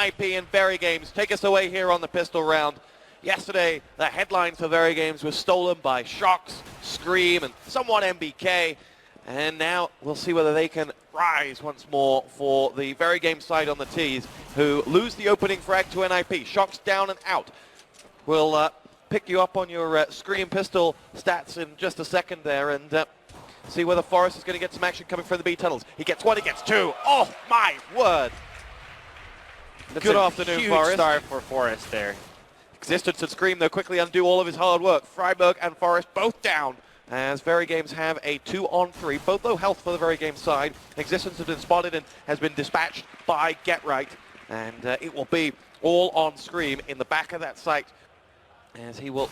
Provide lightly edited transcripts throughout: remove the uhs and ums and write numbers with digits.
NIP and Verygames take us away here on the pistol round. Yesterday, the headlines for Verygames were stolen by Shox, Scream, and somewhat MBK. And now we'll see whether they can rise once more for the Verygames side on the tees, who lose the opening frag to NIP. Shox down and out. We'll pick you up on your Scream pistol stats in just a second there and see whether Forrest is going to get some action coming from the B tunnels. He gets one, he gets two. Oh, my word. That's Good afternoon, huge Forrest. start for Forrest there. Existence and Scream, though, quickly undo all of his hard work. Freiburg and Forrest both down as Verygames have a 2-on-3. Both low health for the Verygames side. Existence has been spotted and has been dispatched by Get Right. And it will be all on Scream in the back of that site as he will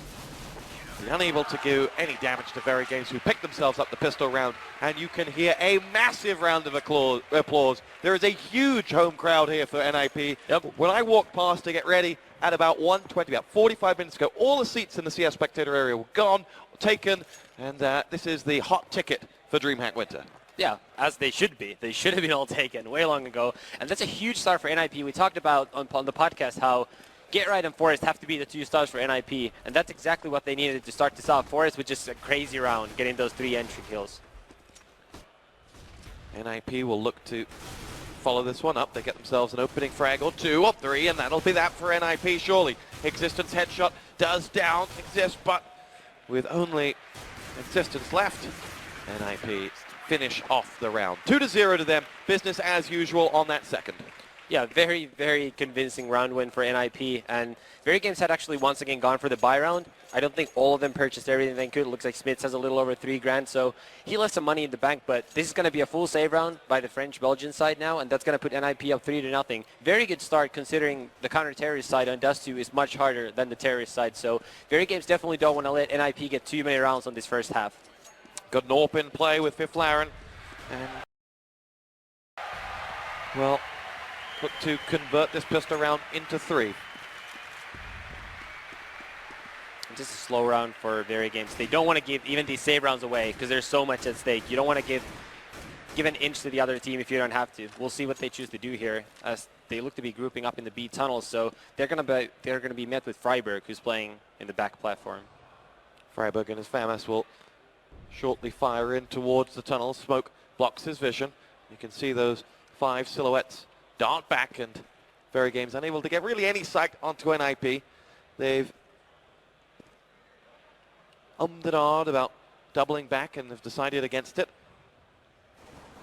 be unable to do any damage to Verygames, who pick themselves up the pistol round. And you can hear a massive round of applause. There is a huge home crowd here for NIP. Yep. When I walked past to get ready at about 1:20, about 45 minutes ago, all the seats in the CS spectator area were gone, taken, and this is the hot ticket for DreamHack Winter. Yeah, as they should be. They should have been all taken way long ago. And that's a huge start for NIP. We talked about on the podcast how Get Right and Forrest have to be the two stars for NIP, and that's exactly what they needed to start this off. Forrest with just a crazy round, getting those 3 entry kills. NIP will look to follow this one up. They get themselves an opening frag or 2 or 3, and that'll be that for NIP, surely. Existence headshot does down Exist, but with only Existence left, NIP finish off the round. 2-0 to them. Business as usual on that second. Yeah, very, very convincing round win for NIP. And Verygames had actually once again gone for the buy round. I don't think all of them purchased everything they could. It looks like Smits has a little over 3 grand, so he left some money in the bank. But this is going to be a full save round by the French-Belgian side now, and that's going to put NIP up 3-0. Very good start considering the counter-terrorist side on dust2 is much harder than the terrorist side. So Verygames definitely don't want to let NIP get too many rounds on this first half. Got an AWP in play with Fifth Laren. And, well, look to convert this pistol round into 3. Just a slow round for Verygames. They don't want to give even these save rounds away because there's so much at stake. You don't want to give an inch to the other team if you don't have to. We'll see what they choose to do here, as they look to be grouping up in the B tunnels. So they're going to be met with Freiburg, who's playing in the back platform. Freiburg and his FAMAS will shortly fire in towards the tunnel. Smoke blocks his vision. You can see those 5 silhouettes dart back, and Verygames unable to get really any sight onto NIP. They've and ahed about doubling back and have decided against it.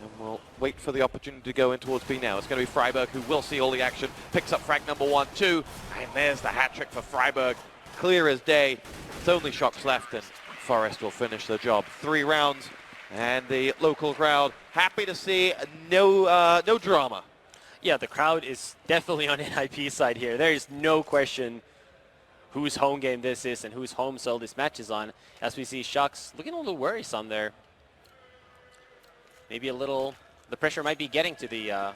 And we'll wait for the opportunity to go in towards B now. It's going to be Freiburg who will see all the action. Picks up frag number 1, 2. And there's the hat trick for Freiburg. Clear as day. It's only Shox left, and Forrest will finish the job. 3 rounds, and the local crowd happy to see no drama. Yeah, the crowd is definitely on NIP's side here. There is no question whose home game this is and whose home soil this match is on, as we see Shox looking a little worrisome there. Maybe a little, the pressure might be getting to the...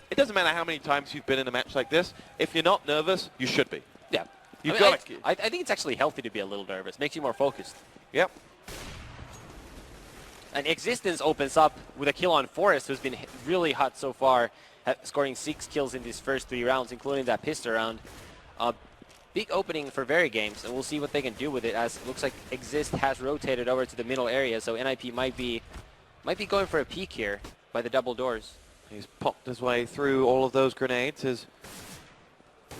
It doesn't matter how many times you've been in a match like this. If you're not nervous, you should be. Yeah. I think it's actually healthy to be a little nervous. Makes you more focused. Yep. And Existence opens up with a kill on Forrest, who's been really hot so far, scoring 6 kills in these first 3 rounds, including that pistol round. Big opening for Verygames, and we'll see what they can do with it, as it looks like Exist has rotated over to the middle area, so NIP might be going for a peek here by the double doors. He's popped his way through all of those grenades. His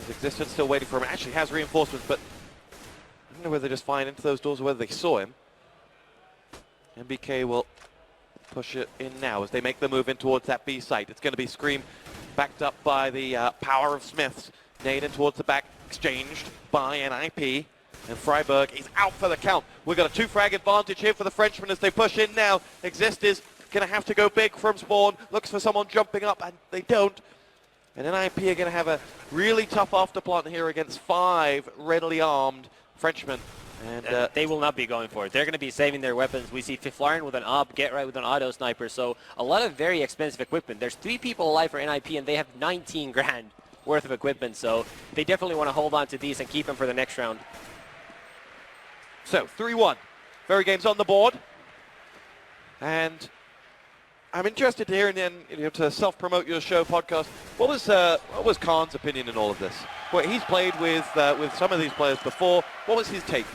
Existence still waiting for him. Actually has reinforcements, but I don't know whether they just flying into those doors or whether they saw him. MBK will push it in now as they make the move in towards that B site. It's going to be Scream backed up by the power of Smiths. Nade in towards the back, exchanged by NIP. And Freiburg is out for the count. We've got a 2-frag advantage here for the Frenchmen as they push in now. Exist is going to have to go big from spawn. Looks for someone jumping up, and they don't. And NIP are going to have a really tough afterplant here against 5 readily armed Frenchmen. And they will not be going for it. They're going to be saving their weapons. We see Fifth Laren with an AWP, Get Right with an auto sniper. So a lot of very expensive equipment. There's 3 people alive for NIP, and they have 19 grand worth of equipment. So they definitely want to hold on to these and keep them for the next round. So 3-1. Verygames on the board. And I'm interested to hear, and then to self-promote your show podcast. What was Khan's opinion in all of this? Well, he's played with some of these players before. What was his take?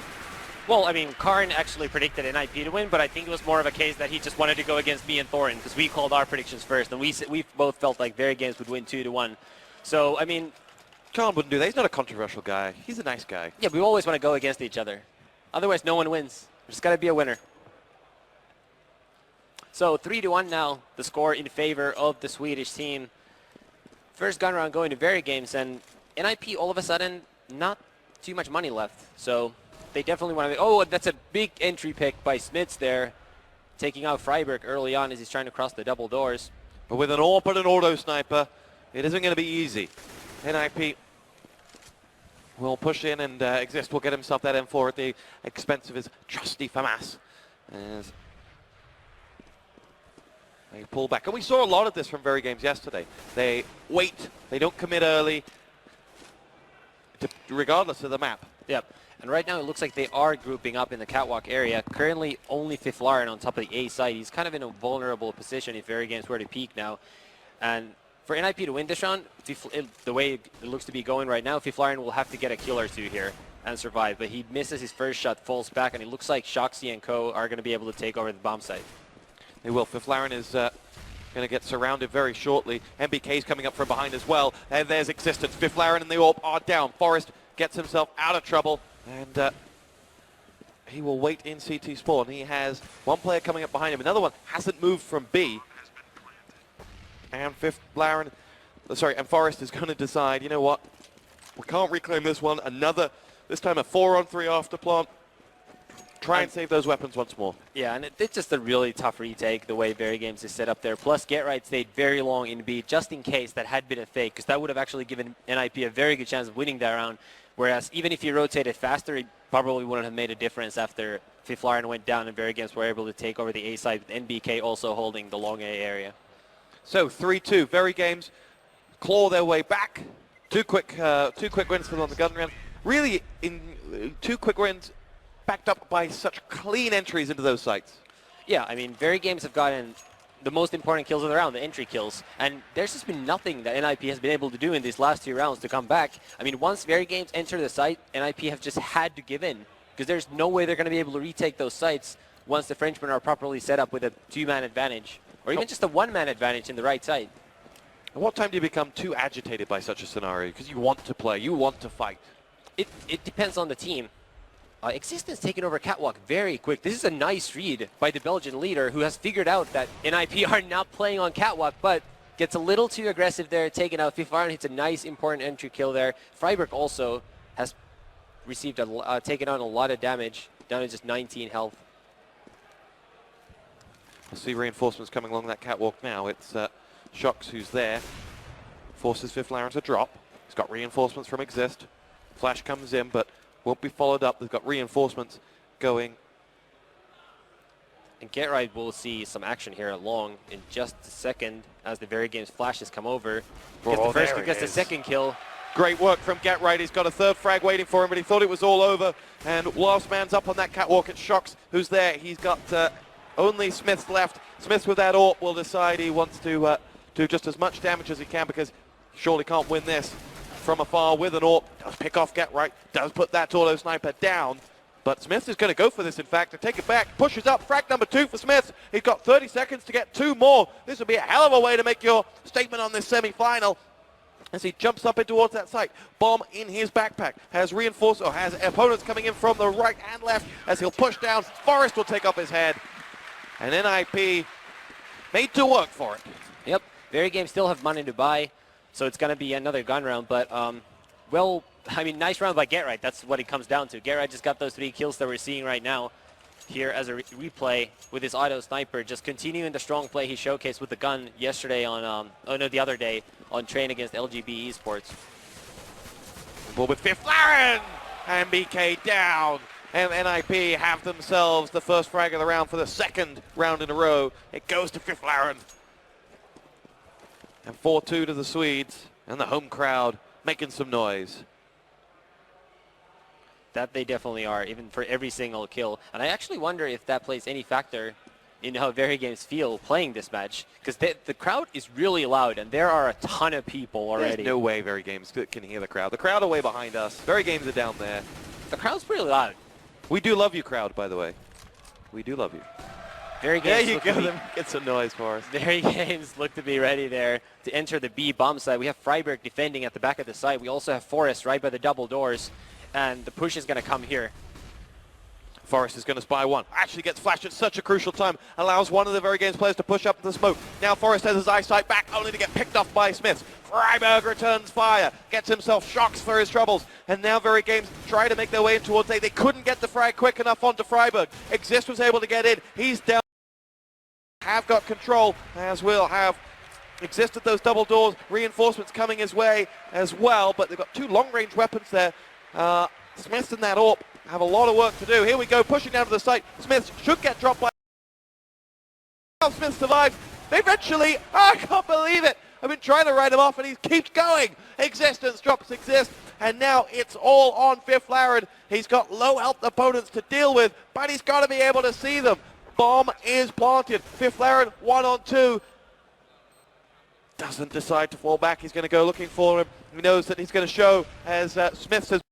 Well, I mean, Karn actually predicted NIP to win, but I think it was more of a case that he just wanted to go against me and Thorin because we called our predictions first, and we both felt like Verygames would win 2-1. So, I mean, Khan wouldn't do that. He's not a controversial guy. He's a nice guy. Yeah, we always want to go against each other. Otherwise, no one wins. There's got to be a winner. So 3-1 now, the score in favor of the Swedish team. First gun round going to Verygames, and NIP all of a sudden not too much money left. So they definitely want to. Oh, that's a big entry pick by Smits there, taking out Freiberg early on as he's trying to cross the double doors. But with an AWP and an auto sniper, it isn't going to be easy. NIP will push in, and Exist will get himself that M4 at the expense of his trusty FAMAS. As they pull back. And we saw a lot of this from Verygames yesterday. They wait. They don't commit early, regardless of the map. Yep. And right now it looks like they are grouping up in the catwalk area. Currently only Fiflaren on top of the A side. He's kind of in a vulnerable position if Verygames were to peak now. And for NIP to win this round, the way it looks to be going right now, Fiflaren will have to get a kill or two here and survive. But he misses his first shot, falls back, and it looks like Shoxy and co are going to be able to take over the bomb site. They will. Fiflaren is going to get surrounded very shortly. MBK's coming up from behind as well. And there's Existence. Fiflaren and the AWP are down. Forrest gets himself out of trouble. And he will wait in CT spawn. He has one player coming up behind him. Another one hasn't moved from B. And and Forrest is going to decide, you know what? We can't reclaim this one. This time a 4-on-3 after plant. Try and save those weapons once more. Yeah, and it's just a really tough retake the way Verygames is set up there. Plus, Get Right stayed very long in B just in case that had been a fake, because that would have actually given NIP a very good chance of winning that round. Whereas even if he rotated faster, it probably wouldn't have made a difference after Fiflaren went down and Verygames were able to take over the A side with NBK also holding the long A area. So 3-2, Verygames claw their way back. Two quick wins for them on the gun round. Really, in 2 quick wins, backed up by such clean entries into those sites. Yeah, I mean, Verygames have gotten the most important kills of the round, the entry kills. And there's just been nothing that NIP has been able to do in these last 2 rounds to come back. I mean, once Verygames enter the site, NIP have just had to give in, because there's no way they're going to be able to retake those sites once the Frenchmen are properly set up with a 2-man advantage, or even just a 1-man advantage in the right side. At what time do you become too agitated by such a scenario? Because you want to play, you want to fight. It depends on the team. Existence taking over Catwalk very quick. This is a nice read by the Belgian leader who has figured out that NIP are not playing on Catwalk, but gets a little too aggressive there, taking out Fiflaren. Hits a nice, important entry kill there. Freiberg also has received taken on a lot of damage, down to just 19 health. I see reinforcements coming along that catwalk now. It's Shox who's there. Forces Fiflaren to drop. He's got reinforcements from Exist. Flash comes in, but won't be followed up. They've got reinforcements going. And Get Right will see some action here along in just a second as the Verygames flashes come over. Gets the first kill, gets the second kill. Great work from Get Right. He's got a 3rd frag waiting for him, but he thought it was all over. And last man's up on that catwalk. It's Shox who's there. He's got only Smith left. Smith with that AWP will decide he wants to do just as much damage as he can, because he surely can't win this from afar with an AWP. Does pick off Get Right. Does put that auto sniper down. But Smith is going to go for this, in fact, to take it back. Pushes up. Frag number 2 for Smith. He's got 30 seconds to get 2 more. This would be a hell of a way to make your statement on this semi-final. As he jumps up in towards that site. Bomb in his backpack. Has reinforced, or has opponents coming in from the right and left as he'll push down. Forrest will take off his head. And NIP made to work for it. Yep. Verygames still have money to buy, so it's going to be another gun round. But, well, I mean, nice round by Get Right. That's what it comes down to. Get Right just got those 3 kills that we're seeing right now here as a replay with his auto sniper. Just continuing the strong play he showcased with the gun yesterday on, the other day on Train against LGB Esports. Ball with Fiflaren! And BK down. And NIP have themselves the first frag of the round for the 2nd round in a row. It goes to Fiflaren. And 4-2 to the Swedes. And the home crowd making some noise. That they definitely are, even for every single kill. And I actually wonder if that plays any factor in how Verygames feel playing this match, because the crowd is really loud, and there are a ton of people already. There's no way Verygames can hear the crowd. The crowd are way behind us. Verygames are down there. The crowd's pretty loud. We do love you, crowd, by the way. We do love you. Verygames There you go. Get some noise for us. Verygames look to be ready there to enter the B bomb site. We have Freiburg defending at the back of the site. We also have Forest right by the double doors, and the push is going to come here. Forest is going to spy one. Actually gets flashed at such a crucial time. Allows one of the Verygames players to push up the smoke. Now Forest has his eyesight back, only to get picked off by Smiths. Freiburg returns fire. Gets himself shocks for his troubles. And now Verygames try to make their way in towards A. They couldn't get the frag quick enough onto Freiburg. Exist was able to get in. He's down. Have got control, as will have Exist at those double doors. Reinforcements coming his way as well. But they've got two long-range weapons there. Smiths and that AWP have a lot of work to do. Here we go, pushing down to the site. Smiths should get dropped by... Smith survives. Eventually, I can't believe it. I've been trying to write him off and he keeps going. Existence drops Exist. And now it's all on Fifth Laren. He's got low health opponents to deal with, but he's got to be able to see them. Bomb is planted. Fifth Laren 1-on-2. Doesn't decide to fall back. He's going to go looking for him. He knows that he's going to show as Smith says,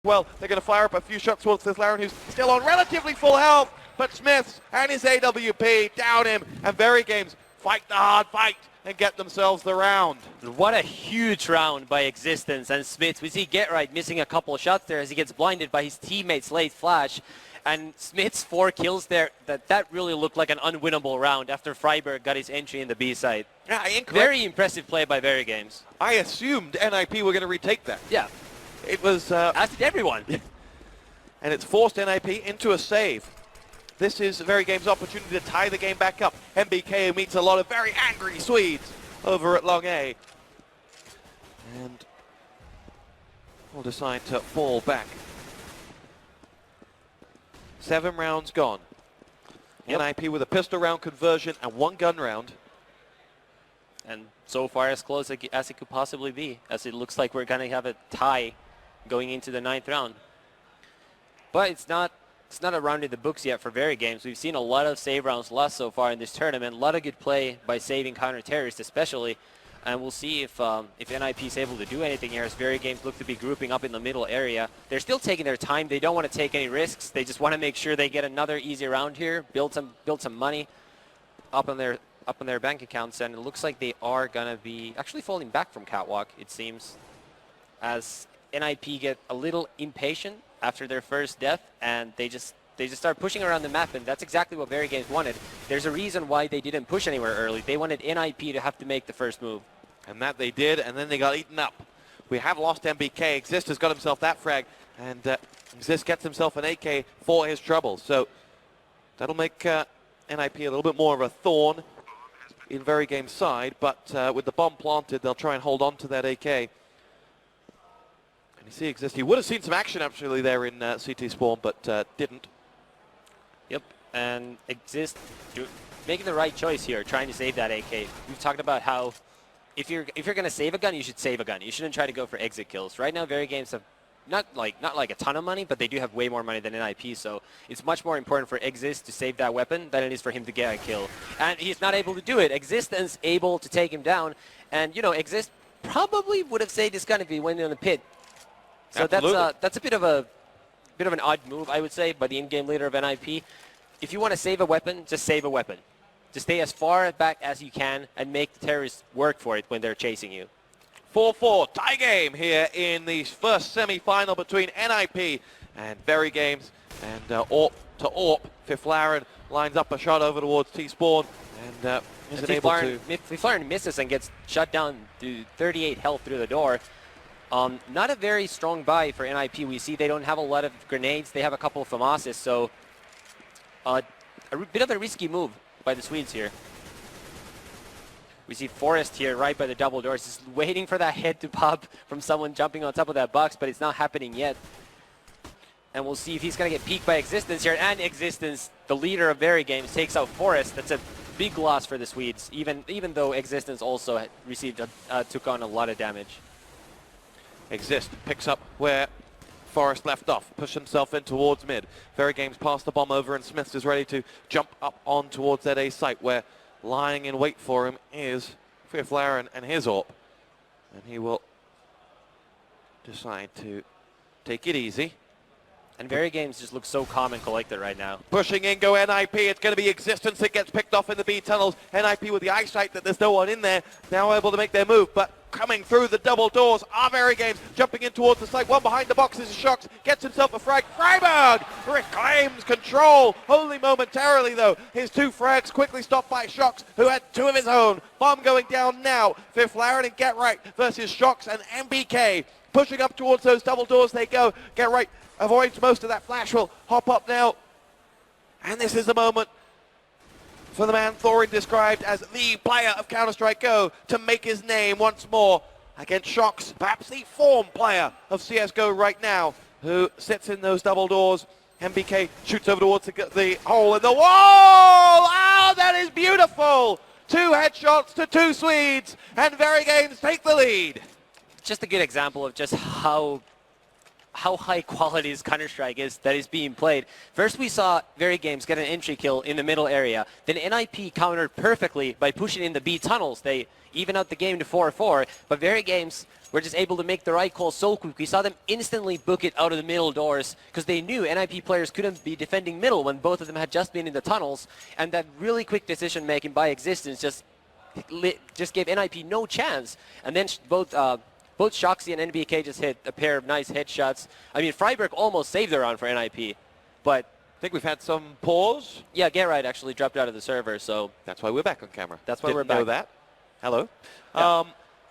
well, they're going to fire up a few shots towards Fifth Laren, who's still on relatively full health, but Smiths and his AWP down him, and Verygames fight the hard fight and get themselves the round. What a huge round by Existence and Smiths. We see Get Right missing a couple of shots there as he gets blinded by his teammate's late flash. And Smith's 4 kills there, that really looked like an unwinnable round after Freiburg got his entry in the B side. Yeah, very impressive play by Verygames. I assumed NIP were going to retake that. Yeah. It was... as did everyone. And it's forced NIP into a save. This is Verygames' opportunity to tie the game back up. MBK meets a lot of very angry Swedes over at Long A. And will decide to fall back. 7 rounds gone. Yep. NIP with a pistol round conversion and 1 gun round. And so far as close as it could possibly be, as it looks like we're going to have a tie going into the 9th round. But it's not a round in the books yet for Verygames. We've seen a lot of save rounds lost so far in this tournament. A lot of good play by saving counter-terrorists especially. And we'll see if NIP is able to do anything here as Verygames look to be grouping up in the middle area. They're still taking their time. They don't want to take any risks. They just want to make sure they get another easy round here, build some money up on their bank accounts. And it looks like they are going to be actually falling back from Catwalk, it seems, as NIP get a little impatient after their first death, and they just start pushing around the map, and that's exactly what Verygames wanted. There's a reason why they didn't push anywhere early. They wanted NIP to have to make the first move. And that they did, and then they got eaten up. We have lost MBK. Exist has got himself that frag, and Exist gets himself an AK for his troubles. So that'll make NIP a little bit more of a thorn in Verygames' side, but with the bomb planted, they'll try and hold on to that AK. And you see Exist, he would have seen some action actually there in CT Spawn, but didn't. Yep, and Exist making the right choice here, trying to save that AK. We've talked about how if you're going to save a gun, you should save a gun. You shouldn't try to go for exit kills. Right now, Verygames have not like a ton of money, but they do have way more money than NIP. So it's much more important for Exist to save that weapon than it is for him to get a kill. And he's not able to do it. Existence able to take him down, and you know, Exist probably would have saved this gun if he went in the pit. So that's a bit of an odd move, I would say, by the in-game leader of NIP. If you want to save a weapon, just save a weapon. Just stay as far back as you can and make the terrorists work for it when they're chasing you. 4-4 tie game here in the first semi-final between NIP and Verygames, and AWP to AWP. Fifth Laren lines up a shot over towards T-Spawn and isn't able to... Fifth Laren misses and gets shut down to 38 health through the door. Not a very strong buy for NIP. We see they don't have a lot of grenades. They have a couple of FAMASs, so a bit of a risky move by the Swedes here. We see Forest here right by the double doors, just waiting for that head to pop from someone jumping on top of that box, but it's not happening yet. And we'll see if he's going to get peeked by Existence here. And Existence, the leader of Verygames, takes out Forest. That's a big loss for the Swedes, even though Existence also received took on a lot of damage. Exist picks up where Forrest left off, pushed himself in towards mid. Verygames passed the bomb over and Smiths is ready to jump up on towards that A site where lying in wait for him is Flaren and his AWP. And he will decide to take it easy. And Verygames just looks so calm and collected right now. Pushing in, go NIP. It's going to be Existence that gets picked off in the B tunnels. NIP with the eyesight that there's no one in there. Now able to make their move, but coming through the double doors are Verygames. Jumping in towards the site. One behind the boxes is Shocks. Gets himself a frag. Freiburg reclaims control. Only momentarily, though. His 2 frags quickly stopped by Shocks, who had 2 of his own. Bomb going down now. Fifth Laren and Get Right versus Shocks and MBK. Pushing up towards those double doors they go. Get Right avoids most of that flash, will hop up now. And this is the moment for the man Thorin described as the player of Counter-Strike Go to make his name once more against Shocks, perhaps the form player of CSGO right now, who sits in those double doors. MBK shoots over towards the hole in the wall. Oh, that is beautiful. 2 headshots to 2 Swedes, and Verygames take the lead. Just a good example of just how high quality this Counter-Strike is that is being played. First we saw Verygames get an entry kill in the middle area. Then NIP countered perfectly by pushing in the B tunnels. They even out the game to 4-4, but Verygames were just able to make the right call so quick. We saw them instantly book it out of the middle doors because they knew NIP players couldn't be defending middle when both of them had just been in the tunnels, and that really quick decision making by Existence just gave NIP no chance. And then both Shoxy and NBK just hit a pair of nice headshots. I mean, Freiburg almost saved the round for NIP, but I think we've had some pause. Yeah, Get Right actually dropped out of the server, so that's why we're back on camera. That's why Didn't we're back. know that. Hello. Yeah.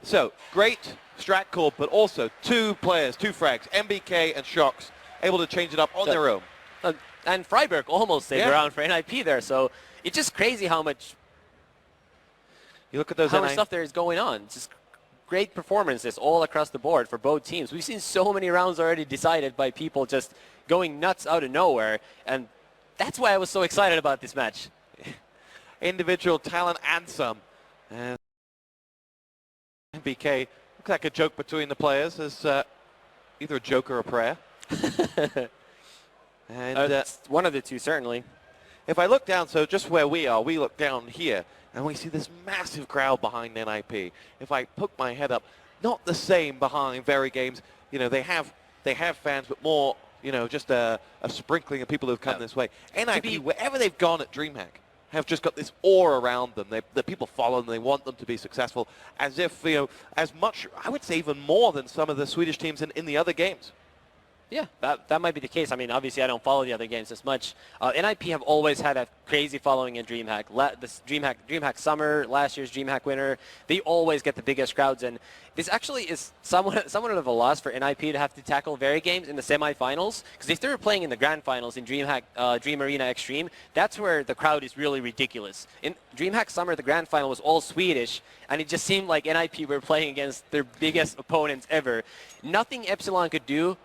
So great strat call, but also 2 players, 2 frags, MBK and Shocks, able to change it up on their own. And Freiburg almost saved the round for NIP there, so it's just crazy how much you look at those stuff there is going on. It's just great performances all across the board for both teams. We've seen so many rounds already decided by people just going nuts out of nowhere, and that's why I was so excited about this match. Individual talent and some. And MBK looks like a joke between the players, as either a joke or a prayer. And one of the two, certainly. If I look down, so just where we are, we look down here, and we see this massive crowd behind NIP. If I poke my head up, not the same behind Verygames. You know, they have fans, but more, you know, just a sprinkling of people who've come this way. NIP, wherever they've gone at DreamHack, have just got this aura around them. The people follow them. They want them to be successful, as if, you know, as much, I would say even more than some of the Swedish teams in the other games. Yeah, that might be the case. I mean, obviously, I don't follow the other games as much. NIP have always had a crazy following in DreamHack. This DreamHack Summer, last year's DreamHack winner, they always get the biggest crowds. And this actually is somewhat of a loss for NIP to have to tackle Verygames in the semifinals. Because if they were playing in the grand finals in DreamHack Dream Arena Extreme, that's where the crowd is really ridiculous. In DreamHack Summer, the grand final was all Swedish, and it just seemed like NIP were playing against their biggest opponents ever. Nothing Epsilon could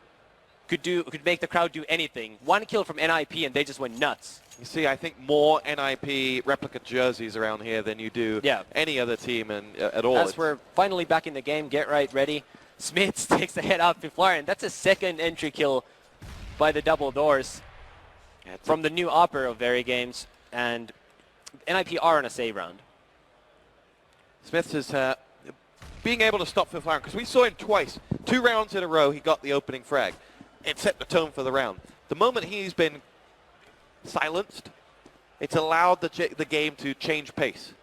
could make the crowd do anything. One kill from NIP and they just went nuts. You see, I think more NIP replicate jerseys around here than you do any other team at all. As we're finally back in the game, Get Right ready. Smiths takes the head off Flaren. That's a second entry kill by the double doors from the new opera of Verygames, and NIP are on a save round. Smiths is being able to stop Flaren, because we saw him twice. 2 rounds in a row, he got the opening frag. It set the tone for the round. The moment he's been silenced, it's allowed the game to change pace.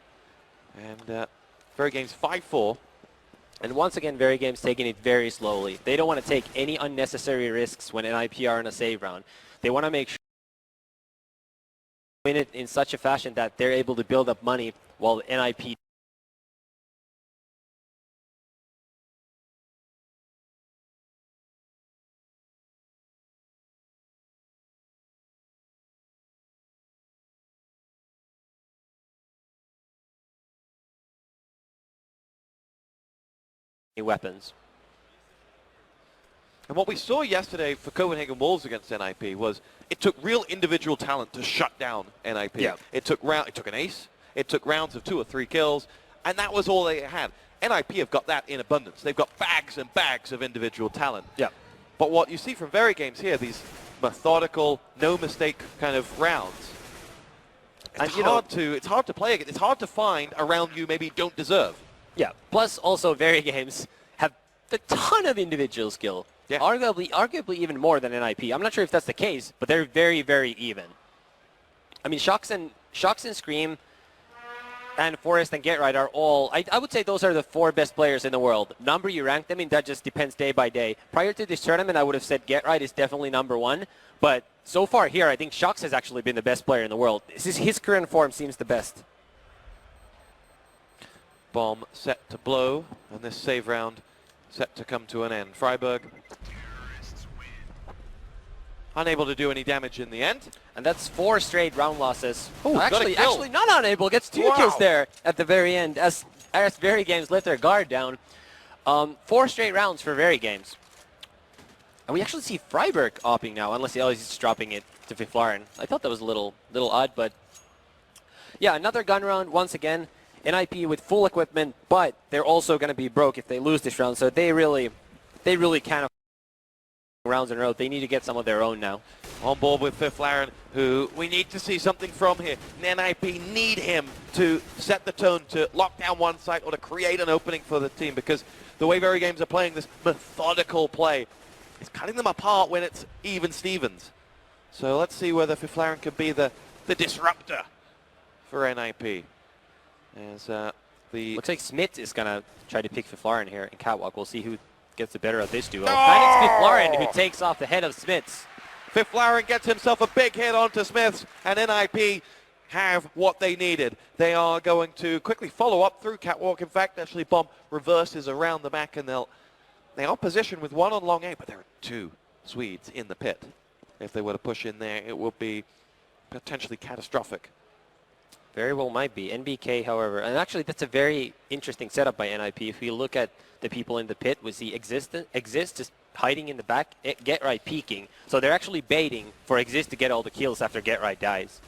And Verygames 5-4. And once again, Verygames taking it very slowly. They don't want to take any unnecessary risks when NIP are in a save round. They want to make sure they win it in such a fashion that they're able to build up money while NIP weapons. And what we saw yesterday for Copenhagen Wolves against NIP was it took real individual talent to shut down NIP. Yeah. It took an ace. It took rounds of 2 or 3 kills, and that was all they had. NIP have got that in abundance. They've got bags and bags of individual talent. Yeah. But what you see from Verygames here, these methodical, no-mistake kind of rounds, it's hard to play against. It's hard to find a round you maybe don't deserve. Yeah. Plus, also, Verygames have a ton of individual skill. Yeah. Arguably even more than NIP. I'm not sure if that's the case, but they're very, very even. I mean, Shox and Scream and Forest and Get Right are all, I would say those are the 4 best players in the world. Number you rank them in, that just depends day by day. Prior to this tournament, I would have said Get Right is definitely number 1. But so far here, I think Shox has actually been the best player in the world. His current form seems the best. Bomb set to blow, and this save round set to come to an end. Freiburg unable to do any damage in the end. And that's 4 straight round losses. Ooh, actually not unable. Gets 2 kills there at the very end as Verygames let their guard down. 4 straight rounds for Verygames. And we actually see Freiburg opping now, unless he's just dropping it to Fiflaren. I thought that was a little odd, but yeah, another gun round once again. NIP with full equipment, but they're also going to be broke if they lose this round. So they really can't rounds in a row. They need to get some of their own now. On board with Fiflaren, who we need to see something from here. NIP need him to set the tone, to lock down one site or to create an opening for the team, because the way Verygames are playing this methodical play is cutting them apart when it's even Stevens. So let's see whether Fiflaren can be the disruptor for NIP. As looks like Smith is gonna try to pick Fiflaren here in Catwalk. We'll see who gets the better of this duo. And it's Fiflaren who takes off the head of Smiths. Fiflaren gets himself a big hit onto Smiths, and NIP have what they needed. They are going to quickly follow up through Catwalk. In fact, actually, Bomb reverses around the back, and they are positioned with 1 on long A, but there are 2 Swedes in the pit. If they were to push in there, it would be potentially catastrophic. Very well might be. NBK, however, and actually that's a very interesting setup by NIP. If we look at the people in the pit, we see Exist just hiding in the back, Get Right peeking. So they're actually baiting for Exist to get all the kills after Get Right dies.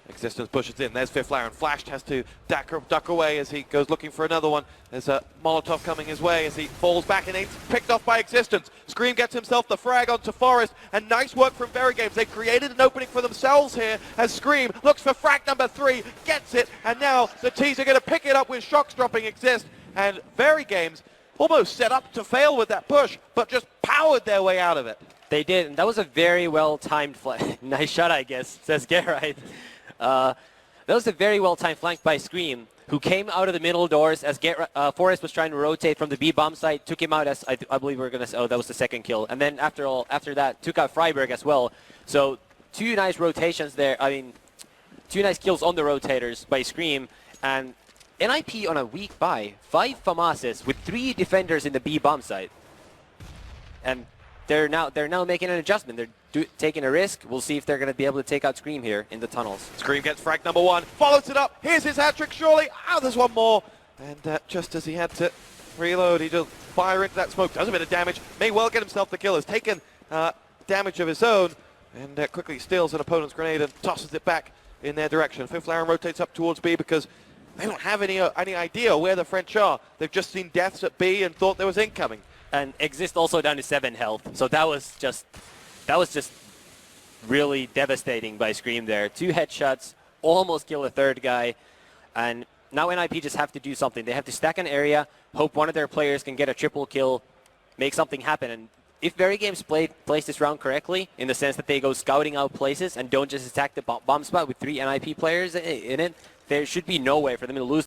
Existence pushes in. There's Fiflaren. Flashed has to duck away as he goes looking for another one. There's a Molotov coming his way as he falls back, and it's picked off by Existence. Scream gets himself the frag onto Forest, and nice work from Verygames. They created an opening for themselves here as Scream looks for frag number 3, gets it, and now the T's are going to pick it up with Shox dropping Exist, and Verygames almost set up to fail with that push, but just powered their way out of it. They did, and that was a very well-timed nice shot, I guess, says Get Right. That was a very well-timed flank by Scream, who came out of the middle doors as Forrest was trying to rotate from the B bomb site, took him out as, I believe we were going to say, oh, that was the 2nd kill. And then after that, took out Freiburg as well. So 2 nice rotations there, 2 nice kills on the rotators by Scream. And NIP on a weak buy, 5 FAMASes with 3 defenders in the B bomb site. And they're now making an adjustment. They're taking a risk. We'll see if they're going to be able to take out Scream here in the tunnels. Scream gets frag number 1, follows it up. Here's his hat-trick, surely. Oh, there's one more. And just as he had to reload, he just fire into that smoke. Does a bit of damage. May well get himself the kill. Has taken damage of his own. And quickly steals an opponent's grenade and tosses it back in their direction. Fiflaren rotates up towards B because they don't have any idea where the French are. They've just seen deaths at B and thought there was incoming. And Exist also down to 7 health. So that was just really devastating by Scream there. 2 headshots, almost kill a 3rd guy. And now NIP just have to do something. They have to stack an area, hope one of their players can get a triple kill, make something happen. And if Verygames plays this round correctly, in the sense that they go scouting out places and don't just attack the bomb spot with 3 NIP players in it, there should be no way for them to lose.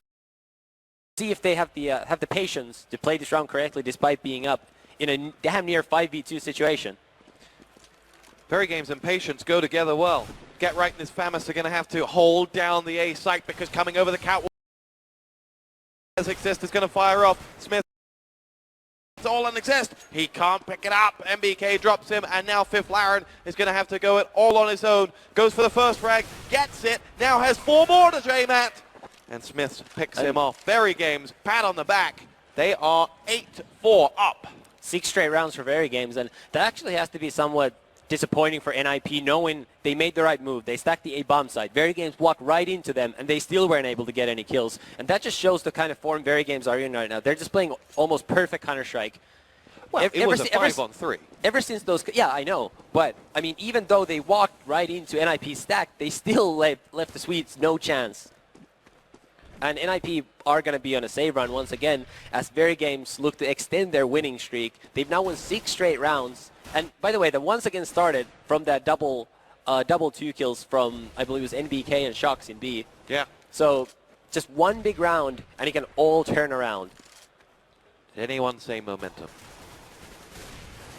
See if they have the patience to play this round correctly despite being up in a damn near 5v2 situation. Verygames and patience go together well. Get Right and his FAMAS are going to have to hold down the A site because coming over the catwalk as Exist is going to fire off. Smith, it's all on Exist. He can't pick it up. MBK drops him, and now Fiflaren is going to have to go it all on his own. Goes for the first frag, gets it, now has 4 more to DreamHack. And Smith picks him off. Verygames, pat on the back. They are 8-4 up. 6 straight rounds for Verygames, and that actually has to be somewhat disappointing for NIP, knowing they made the right move. They stacked the A bomb site. Verygames walked right into them, and they still weren't able to get any kills. And that just shows the kind of form Verygames are in right now. They're just playing almost perfect Counter-Strike. Well, it was a 5-on-3. Ever since those, yeah, I know. But, I mean, even though they walked right into NIP's stack, they still left the Swedes no chance. And NIP are going to be on a save run once again as Verygames look to extend their winning streak. They've now won 6 straight rounds. And, by the way, the once again started from that double 2 kills from, I believe it was NBK and Shocks in B. Yeah. So, just one big round, and it can all turn around. Did anyone say momentum?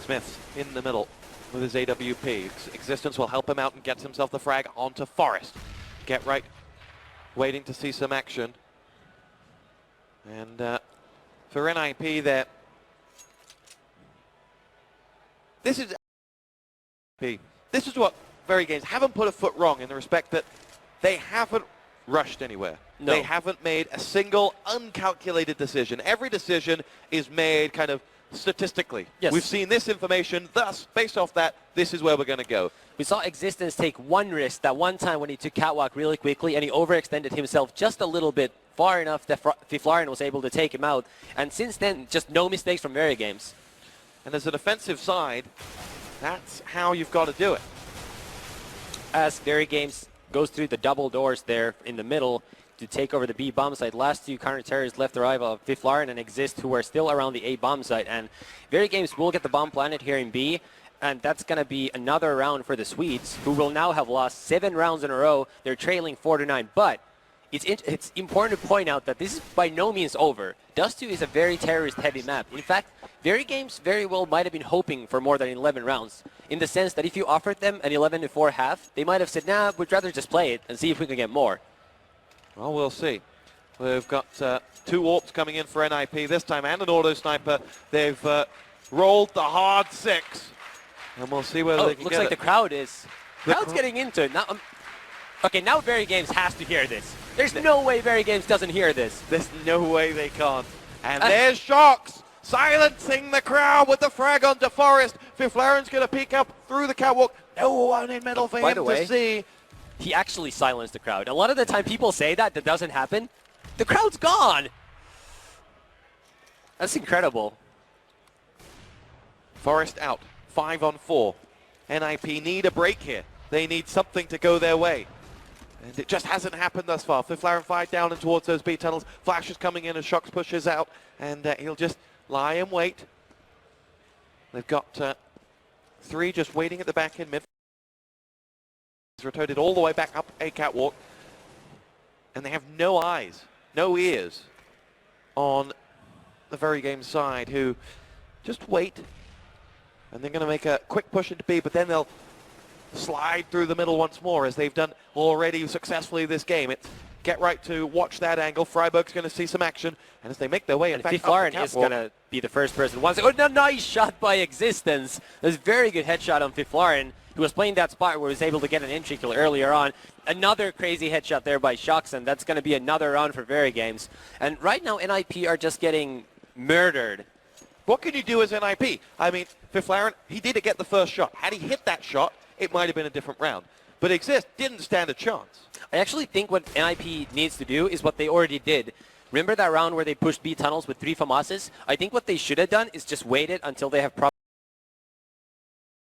Smith's in the middle with his AWP. Existence will help him out and gets himself the frag onto Forest. Get right, waiting to see some action. And for NIP there, this is what Verygames haven't put a foot wrong in the respect that they haven't rushed anywhere. No. They haven't made a single uncalculated decision. Every decision is made kind of statistically. Yes. We've seen this information, thus, based off that, this is where we're going to go. We saw Existence take one risk that one time when he took Catwalk really quickly and he overextended himself just a little bit far enough that Fiflarian was able to take him out. And since then, just no mistakes from Verygames. And as a defensive side, that's how you've got to do it. As Verygames goes through the double doors there in the middle to take over the B bomb site. Last 2 counter-terrorists left arrive of Fiflarian and Exist, who are still around the A bomb site. And Verygames will get the bomb planted here in B, and that's going to be another round for the Swedes, who will now have lost 7 rounds in a row. They're trailing 4-9, but it's important to point out that this is by no means over. Dust2 is a very terrorist-heavy map. In fact, Verygames very well might have been hoping for more than 11 rounds, in the sense that if you offered them an 11-4 half, they might have said, nah, we'd rather just play it and see if we can get more. Well, we'll see. We've got 2 AWPs coming in for NIP this time and an auto sniper. They've rolled the hard 6. And we'll see whether they can looks get like the crowd is. Crowd's getting into it. Now, okay, now Verygames has to hear this. There's no way Verygames doesn't hear this. There's no way they can't. And there's Shocks silencing the crowd with the frag onto Forest. Fiflarian's going to peek up through the catwalk. No one in middle for him to see. He actually silenced the crowd. A lot of the time people say that doesn't happen. The crowd's gone. That's incredible. Forest out. 5-on-4. NIP need a break here. They need something to go their way. And it just hasn't happened thus far. Fiflarian fired down and towards those B tunnels. Flash is coming in as Shocks pushes out. And he'll just lie and wait. They've got 3 just waiting at the back in mid. Rotated all the way back up a catwalk, and they have no eyes, no ears on the Verygames side, who just wait, and they're going to make a quick push into B, but then they'll slide through the middle once more, as they've done already successfully this game. It's get right to watch that angle. Freiburg's going to see some action, and as they make their way, in fact, Fiflarian is going to be the first person. Oh, no, nice shot by Existence. There's a very good headshot on Fiflarian, who was playing that spot where he was able to get an entry kill earlier on. Another crazy headshot there by Shocks, and that's going to be another round for Verygames. And right now, NIP are just getting murdered. What can you do as NIP? I mean, Fiflarian, he did get the first shot. Had he hit that shot, it might have been a different round. But Exist didn't stand a chance. I actually think what NIP needs to do is what they already did. Remember that round where they pushed B tunnels with 3 FAMASes? I think what they should have done is just waited until they have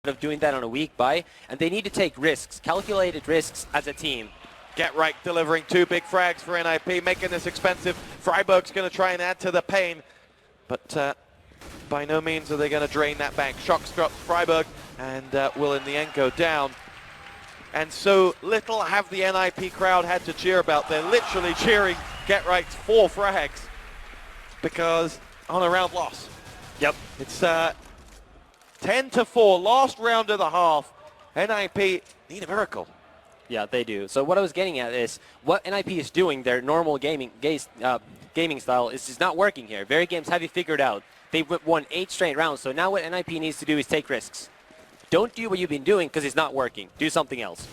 of doing that on a weak buy, and they need to take risks, calculated risks as a team. Get right, delivering 2 big frags for NIP, making this expensive. Freiburg's going to try and add to the pain, but by no means are they going to drain that bank. Shocks drops Freiburg, and will in the end go down. And so little have the NIP crowd had to cheer about. They're literally cheering Get Right's 4 frags, because on a round loss. Yep. It's 10-4, last round of the half. NIP need a miracle. Yeah, they do. So what I was getting at is what NIP is doing, their normal gaming style, is just not working here. Verygames have you figured out. They've won 8 straight rounds, so now what NIP needs to do is take risks. Don't do what you've been doing because it's not working. Do something else.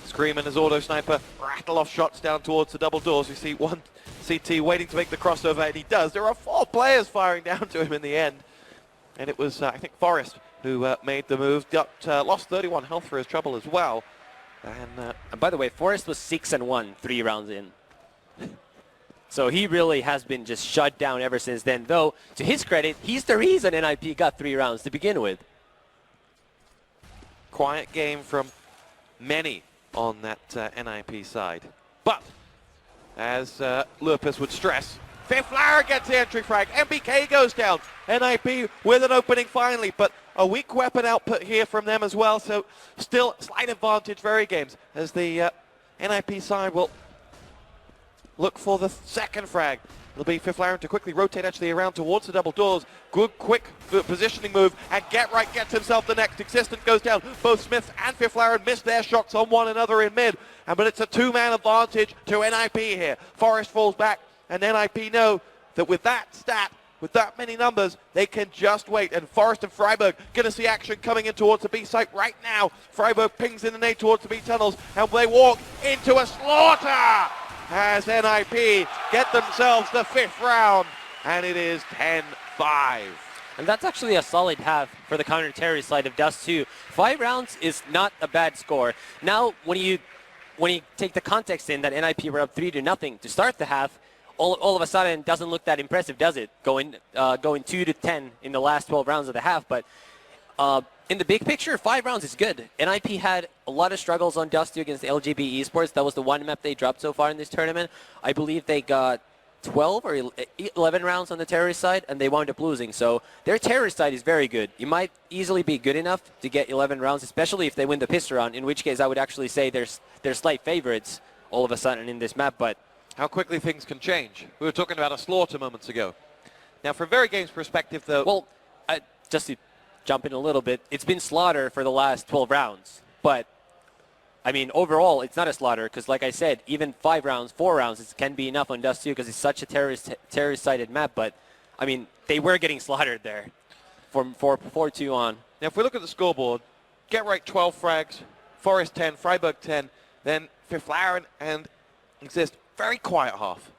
Scream and his auto sniper rattle off shots down towards the double doors. We see one CT waiting to make the crossover, and he does. There are 4 players firing down to him in the end. And it was, I think, Forest who made the move. Lost 31 health for his trouble as well. And by the way, Forest was 6-1 3 rounds in. So he really has been just shut down ever since then, though, to his credit, he's the reason NIP got 3 rounds to begin with. Quiet game from many on that NIP side. But, as Lupus would stress, Fiflara gets the entry frag, MBK goes down, NIP with an opening finally, but a weak weapon output here from them as well, so still slight advantage Verygames, as the NIP side will look for the second frag. It'll be Fiflara to quickly rotate actually around towards the double doors. Good, quick positioning move, and Get Right gets himself the next. Existent goes down. Both Smith and Fiflara missed their shots on one another in mid, but it's a 2-man advantage to NIP here. Forest falls back, and NIP know that with that stat, with that many numbers, they can just wait. And Forest and Freiburg going to see action coming in towards the B site right now. Freiburg pings in the nade towards the B tunnels, and they walk into a slaughter as NIP get themselves the 5th round, and it is 10-5. And that's actually a solid half for the counter-terrorist side of dust2. 5 rounds is not a bad score. Now, when you take the context in that NIP were up 3-0 to start the half, all of a sudden it doesn't look that impressive, does it? Going 2-10 in the last 12 rounds of the half, but in the big picture, 5 rounds is good. NIP had a lot of struggles on dust2 against LGB Esports. That was the one map they dropped so far in this tournament. I believe they got 12 or 11 rounds on the terrorist side, and they wound up losing. So their terrorist side is very good. You might easily be good enough to get 11 rounds, especially if they win the pistol round, in which case I would actually say they're slight favorites all of a sudden in this map. But how quickly things can change. We were talking about a slaughter moments ago. Now, from Verygames' perspective, though... Well, just to jump in a little bit, it's been slaughter for the last 12 rounds. But, I mean, overall, it's not a slaughter because, like I said, even 5 rounds, 4 rounds, it can be enough on dust2 because it's such a terrorist-sided map. But, I mean, they were getting slaughtered there from 4-2 on. Now, if we look at the scoreboard, Get Right 12 frags, Forest 10, Freiburg 10, then Fiflara and Exist. Very quiet half.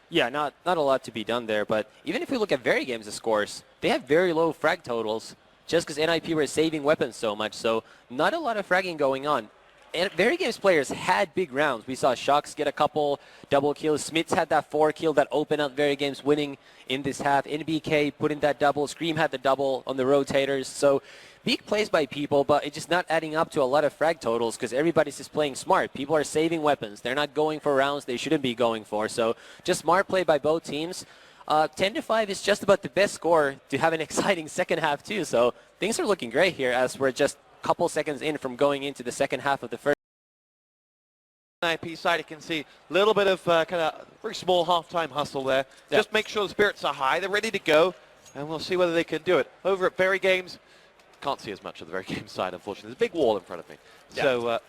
Yeah, not a lot to be done there, but even if we look at Verygames' scores, they have very low frag totals just because NIP were saving weapons so much, so not a lot of fragging going on. And Verygames players had big rounds. We saw Shocks get a couple double kills. Smiths had that 4 kill that opened up Verygames winning in this half. NBK put in that double. Scream had the double on the rotators. So big plays by people, but it's just not adding up to a lot of frag totals because everybody's just playing smart. People are saving weapons. They're not going for rounds they shouldn't be going for. So just smart play by both teams. 10-5 is just about the best score to have an exciting second half too. So things are looking great here as we're just a couple seconds in from going into the second half of the first. NIP side, you can see a little bit of kind of very small halftime hustle there. Yeah. Just make sure the spirits are high. They're ready to go, and we'll see whether they can do it. Over at Verygames, can't see as much of the Verygames side, unfortunately. There's a big wall in front of me. Yeah. So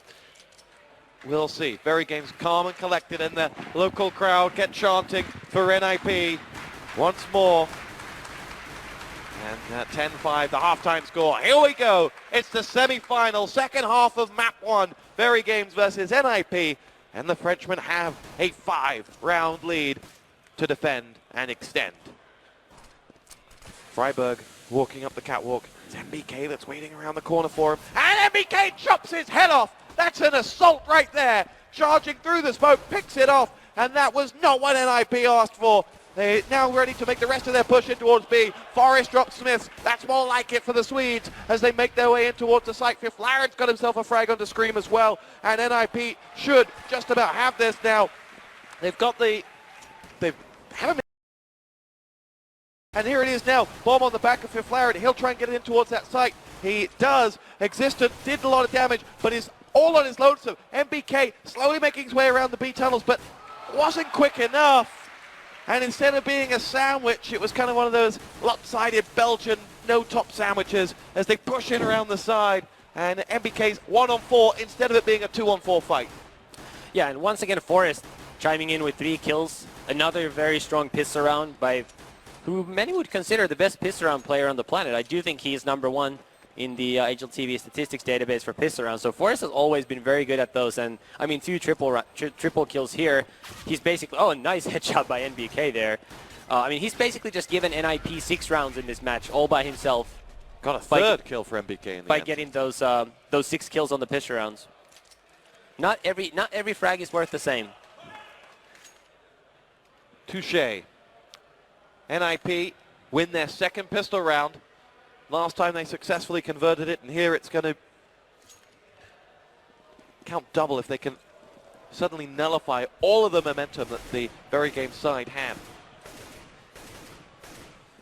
we'll see. Verygames calm and collected, and the local crowd get chanting for NIP once more. And 10-5, the halftime score. Here we go. It's the semi-final, second half of map 1. Verygames versus NIP. And the Frenchmen have a 5-round lead to defend and extend. Freiburg walking up the catwalk. It's MBK that's waiting around the corner for him. And MBK chops his head off. That's an assault right there. Charging through the smoke, picks it off. And that was not what NIP asked for. They're now ready to make the rest of their push in towards B. Forest drops Smiths. That's more like it for the Swedes as they make their way in towards the site. Fiflara's got himself a frag onto Scream as well. And NIP should just about have this now. They've got the... They haven't been... And here it is now. Bomb on the back of Fiflara. He'll try and get it in towards that site. He does. Existent did a lot of damage, but is all on his lonesome. MBK slowly making his way around the B tunnels, but wasn't quick enough. And instead of being a sandwich, it was kind of one of those lopsided Belgian no-top sandwiches as they push in around the side. And MBK's 1-on-4 instead of it being a 2-on-4 fight. Yeah, and once again, Forest chiming in with 3 kills. Another very strong pistol round by who many would consider the best pistol round player on the planet. I do think he is #1 in the HLTV statistics database for pistol rounds. So Forrest has always been very good at those. And, I mean, 2 triple kills here. He's basically... Oh, a nice headshot by NBK there. I mean, he's basically just given NIP 6 rounds in this match all by himself. Got a third kill for MBK in the by end. Getting those 6 kills on the pistol rounds. Not every frag is worth the same. Touche. NIP win their second pistol round. Last time they successfully converted it, and here it's going to count double if they can suddenly nullify all of the momentum that the Verygames side had.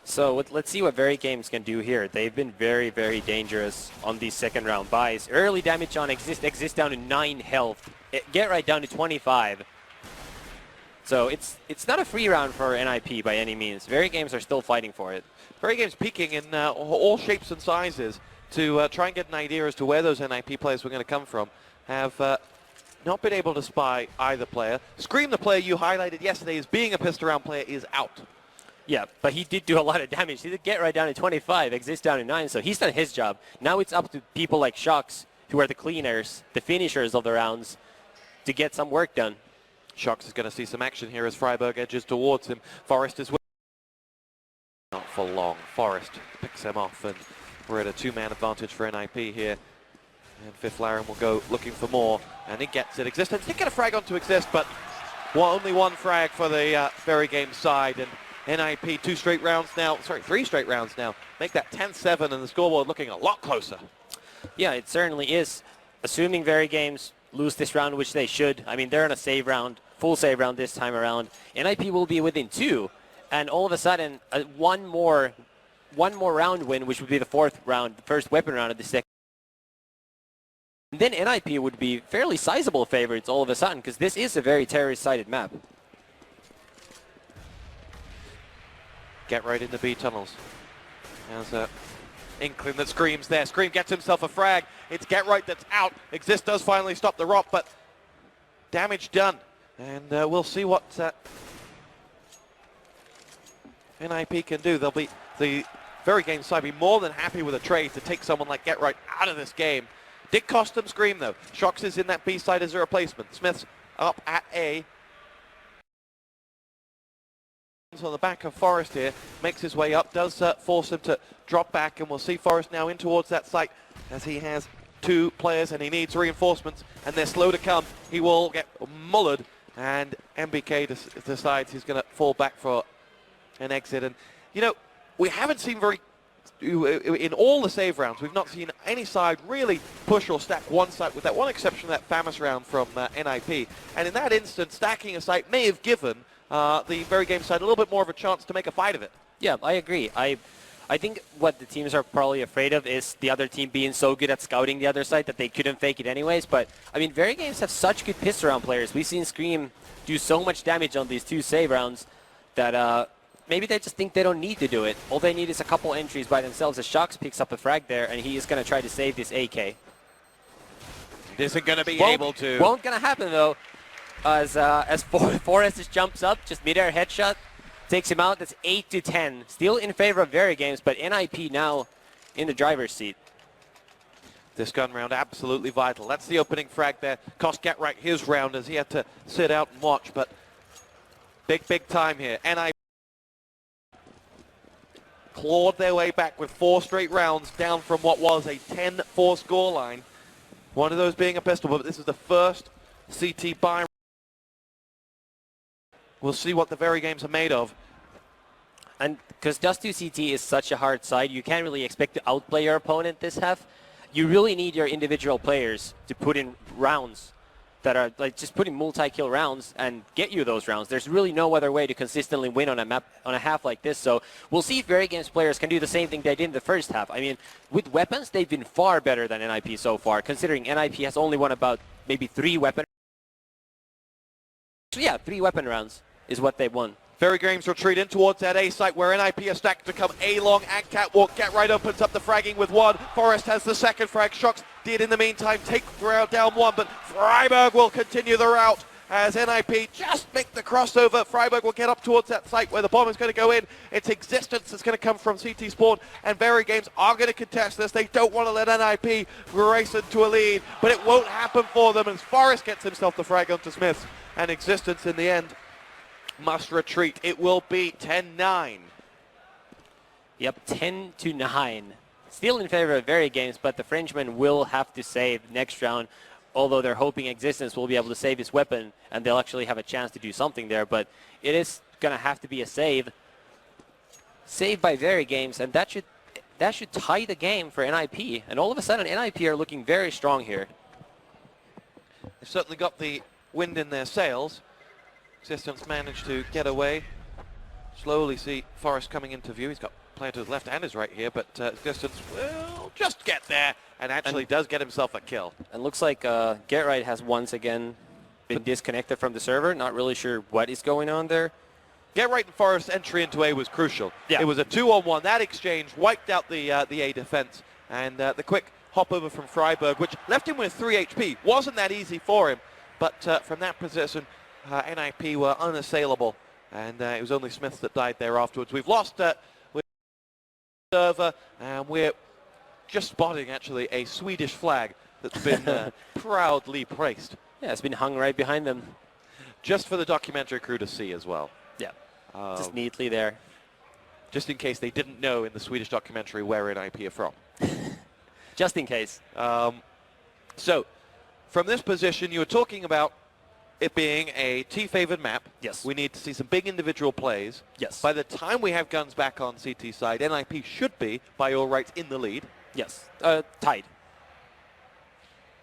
So let's see what Verygames can do here. They've been very, very dangerous on these second round buys. Early damage on Exist down to 9 health. Get right down to 25. So it's not a free round for NIP by any means. Verygames are still fighting for it. Verygames peeking in all shapes and sizes to try and get an idea as to where those NIP players were going to come from. Have not been able to spy either player. Scream, the player you highlighted yesterday as being a pistol round player, is out. Yeah, but he did do a lot of damage. He did get right down to 25, Exist down to 9, so he's done his job. Now it's up to people like Shocks, who are the cleaners, the finishers of the rounds, to get some work done. Shocks is going to see some action here as Freiburg edges towards him. Forrest is not for long. Forrest picks him off, and we're at a two-man advantage for NIP here. And Fifth Laren will go looking for more, and he gets it. Existence did get a frag onto Exist, but only one frag for the Verygames side, and NIP 3 straight rounds now, make that 10-7, and the scoreboard looking a lot closer. Yeah, it certainly is. Assuming Verygames lose this round, which they should. I mean, they're in a save round, full save round this time around. NIP will be within 2, and all of a sudden, one more round win, which would be the 4th round, the first weapon round of the second. And then NIP would be fairly sizable favorites all of a sudden, because this is a very terrorist-sided map. Get right in the B tunnels. There's a inkling that Scream's there. Scream gets himself a frag. It's Get Right that's out. Exist does finally stop the ROP, but damage done. And we'll see what NIP can do. They'll be, the Verygames side be more than happy with a trade to take someone like Get Right out of this game. Did cost them Scream though. Shocks is in that B side as a replacement. Smith's up at A. On the back of Forrest here, makes his way up, does force him to drop back, and we'll see Forrest now in towards that site as he has 2 players and he needs reinforcements, and they're slow to come. He will get mullered, and MBK decides he's going to fall back for an exit. And you know, we haven't seen in all the save rounds, we've not seen any side really push or stack one site, with that one exception of that famous round from NIP. And in that instance, stacking a site may have given the Verygames side a little bit more of a chance to make a fight of it. Yeah, I agree. I think what the teams are probably afraid of is the other team being so good at scouting the other side that they couldn't fake it anyways. But, I mean, Verygames have such good pistol round players. We've seen Scream do so much damage on these 2 save rounds that maybe they just think they don't need to do it. All they need is a couple entries by themselves as Shocks picks up a frag there, and he is going to try to save this AK. It isn't going to be able to. Won't going to happen, though. As Forrest just jumps up, just mid-air headshot, takes him out. That's 8-10. Still in favor of Verygames, but NIP now in the driver's seat. This gun round absolutely vital. That's the opening frag there. Cost Get Right his round as he had to sit out and watch, but big time here. NIP clawed their way back with 4 straight rounds down from what was a 10-4 scoreline. One of those being a pistol, but this is the first CT buy. We'll see what the Verygames are made of. And because dust2 CT is such a hard side, you can't really expect to outplay your opponent this half. You really need your individual players to put in rounds that are like just putting multi-kill rounds and get you those rounds. There's really no other way to consistently win on a map, on a half like this. So we'll see if Verygames players can do the same thing they did in the first half. I mean, with weapons, they've been far better than NIP so far, considering NIP has only won about maybe 3 weapon. So yeah, 3 weapon rounds is what they won. Verygames retreat in towards that A site where NIP are stacked to come A long and catwalk. Get Right opens up the fragging with 1. Forrest has the second frag. Shocks did in the meantime take down 1, but Freiburg will continue the route as NIP just make the crossover. Freiburg will get up towards that site where the bomb is going to go in. Its Existence is going to come from CT Spawn, and Verygames are going to contest this. They don't want to let NIP race into a lead, but it won't happen for them as Forrest gets himself the frag onto Smith, and Existence in the end must retreat. It will be 10-9. Yep, 10-9. Still in favor of Verygames, but the Frenchman will have to save next round, although they're hoping Existence will be able to save his weapon and they'll actually have a chance to do something there. But it is going to have to be a save. Saved by Verygames, and that should tie the game for NIP. And all of a sudden, NIP are looking very strong here. They've certainly got the wind in their sails. Existence managed to get away. Slowly see Forest coming into view. He's got player to his left and his right here, but Existence will just get there and actually does get himself a kill. And looks like Get Right has once again been disconnected from the server. Not really sure what is going on there. Get Right and Forest's entry into A was crucial. Yeah. It was a 2-on-1. That exchange wiped out the A defense, and the quick hop over from Freiburg, which left him with 3 HP. Wasn't that easy for him, but from that position, NIP were unassailable, and it was only Smiths that died there afterwards. We've lost server, and we're just spotting actually a Swedish flag that's been proudly placed. Yeah, it's been hung right behind them. Just for the documentary crew to see as well. Yeah, just neatly there. Just in case they didn't know in the Swedish documentary where NIP are from. Just in case. So, from this position, you were talking about it being a T-favored map. Yes. We need to see some big individual plays. Yes. By the time we have guns back on CT side, NIP should be, by all rights, in the lead. Yes. Tied.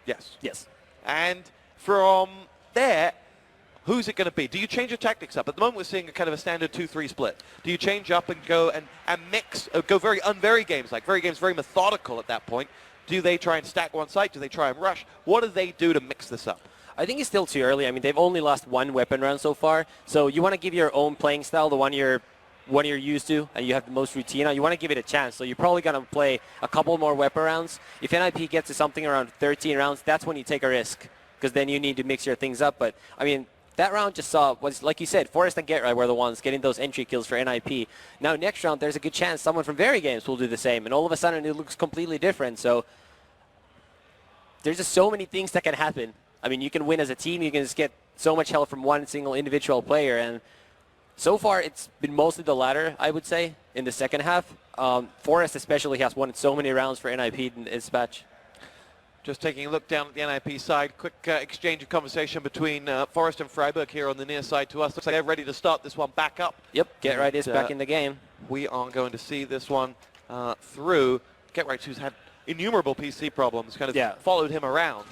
Yes. Yes. And from there, who's it going to be? Do you change your tactics up? At the moment, we're seeing a kind of a standard 2-3 split. Do you change up and go and mix, go very Verygames like? Verygames very methodical at that point. Do they try and stack one site? Do they try and rush? What do they do to mix this up? I think it's still too early. I mean, they've only lost one weapon round so far. So you want to give your own playing style, the one you're used to, and you have the most routine on. You want to give it a chance. So you're probably going to play a couple more weapon rounds. If NIP gets to something around 13 rounds, that's when you take a risk, because then you need to mix your things up. But, I mean, that round just was, like you said, Forest and Get Right were the ones getting those entry kills for NIP. Now, next round, there's a good chance someone from Verygames will do the same, and all of a sudden it looks completely different. So there's just so many things that can happen. I mean, you can win as a team. You can just get so much help from one single individual player. And so far, it's been mostly the latter, I would say, in the second half. Forest especially has won so many rounds for NIP in this match. Just taking a look down at the NIP side. Quick exchange of conversation between Forest and Freiburg here on the near side to us. Looks like they're ready to start this one back up. Yep, Get Right is back in the game. We are going to see this one through. Get Right, who's had innumerable PC problems, kind of followed him around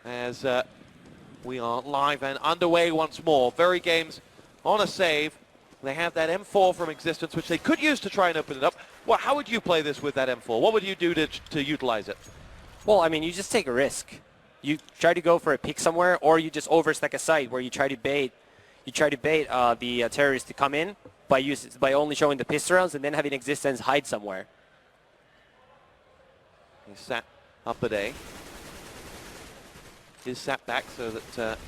as we are live and underway once more. Verygames on a save. They have that M4 from Existence, which they could use to try and open it up. Well, how would you play this with that M4? What would you do to utilize it? Well, I mean, you just take a risk. You try to go for a pick somewhere, or you just overstack a site where you try to bait. You try to bait the terrorists to come in by only showing the pistol rounds and then having Existence hide somewhere. He's sat up at A. He's sat back so that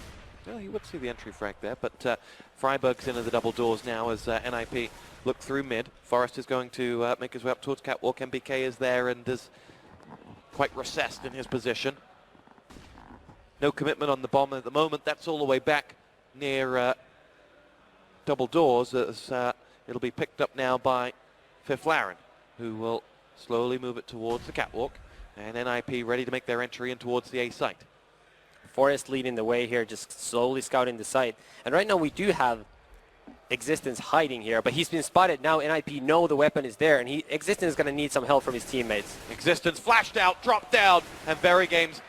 well, you would see the entry frag there, but Freiburg's into the double doors now as NIP look through mid. Forest is going to make his way up towards Catwalk. MBK is there and is quite recessed in his position. No commitment on the bomb at the moment. That's all the way back near double doors as it'll be picked up now by Fifth Laren, who will slowly move it towards the Catwalk, and NIP ready to make their entry in towards the A site. Forest leading the way here, just slowly scouting the site. And right now we do have Existence hiding here, but he's been spotted. Now NIP know the weapon is there, and Existence is going to need some help from his teammates. Existence flashed out, dropped down, and Verygames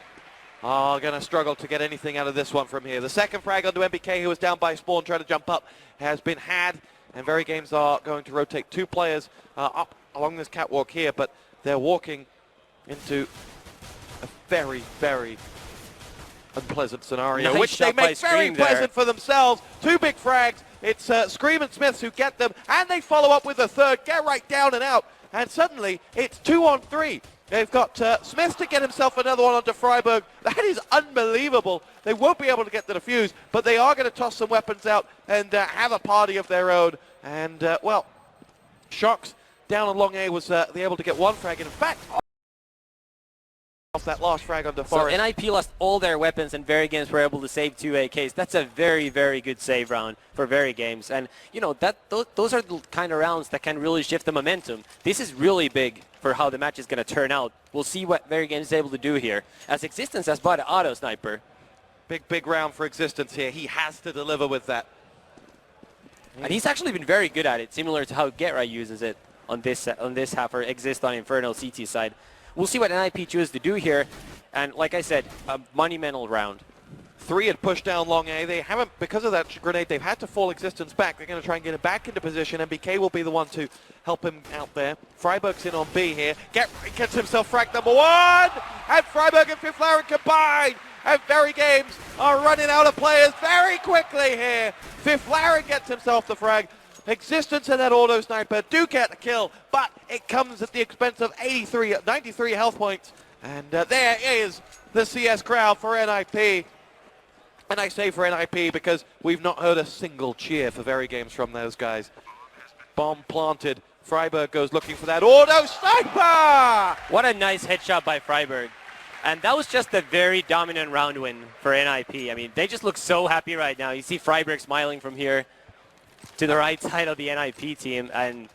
are going to struggle to get anything out of this one from here. The second frag onto MBK, who was down by spawn trying to jump up, has been had, and Verygames are going to rotate two players up along this catwalk here, but they're walking into a very, very unpleasant scenario, Nice which they make very pleasant for themselves. Two big frags. It's Scream and Smiths who get them, and they follow up with a third. Get Right down and out, and suddenly it's 2-on-3. They've got Smiths to get himself another one onto Freiburg. That is unbelievable. They won't be able to get the defuse, but they are going to toss some weapons out and have a party of their own. And, well, Shocks down along A was able to get one frag. And in fact, off that last frag onto Forest. So NIP lost all their weapons, and Verygames were able to save 2 AKs. That's a very, very good save round for Verygames. And, you know, those are the kind of rounds that can really shift the momentum. This is really big for how the match is going to turn out. We'll see what Verygames is able to do here, as Existence has bought an auto sniper. Big round for Existence here. He has to deliver with that. And he's actually been very good at it, similar to how GetRight uses it on this half, or Exist on Inferno CT side. We'll see what NIP chooses to do here. And like I said, a monumental round. 3 had pushed down long A. They haven't, because of that grenade, they've had to fall Existence back. They're going to try and get it back into position. MBK will be the one to help him out there. Freiburg's in on B here. Gets himself frag number 1! And Freiburg and Fiflaren combined! And Verygames are running out of players very quickly here. Fiflaren gets himself the frag. Existence and that auto sniper do get the kill, but it comes at the expense of 93 health points. And there is the CS crowd for NIP. And I say for NIP because we've not heard a single cheer for Verygames from those guys. Bomb planted. Freiburg goes looking for that auto sniper! What a nice headshot by Freiburg. And that was just a very dominant round win for NIP. I mean, they just look so happy right now. You see Freiburg smiling from here to the right side of the NIP team, and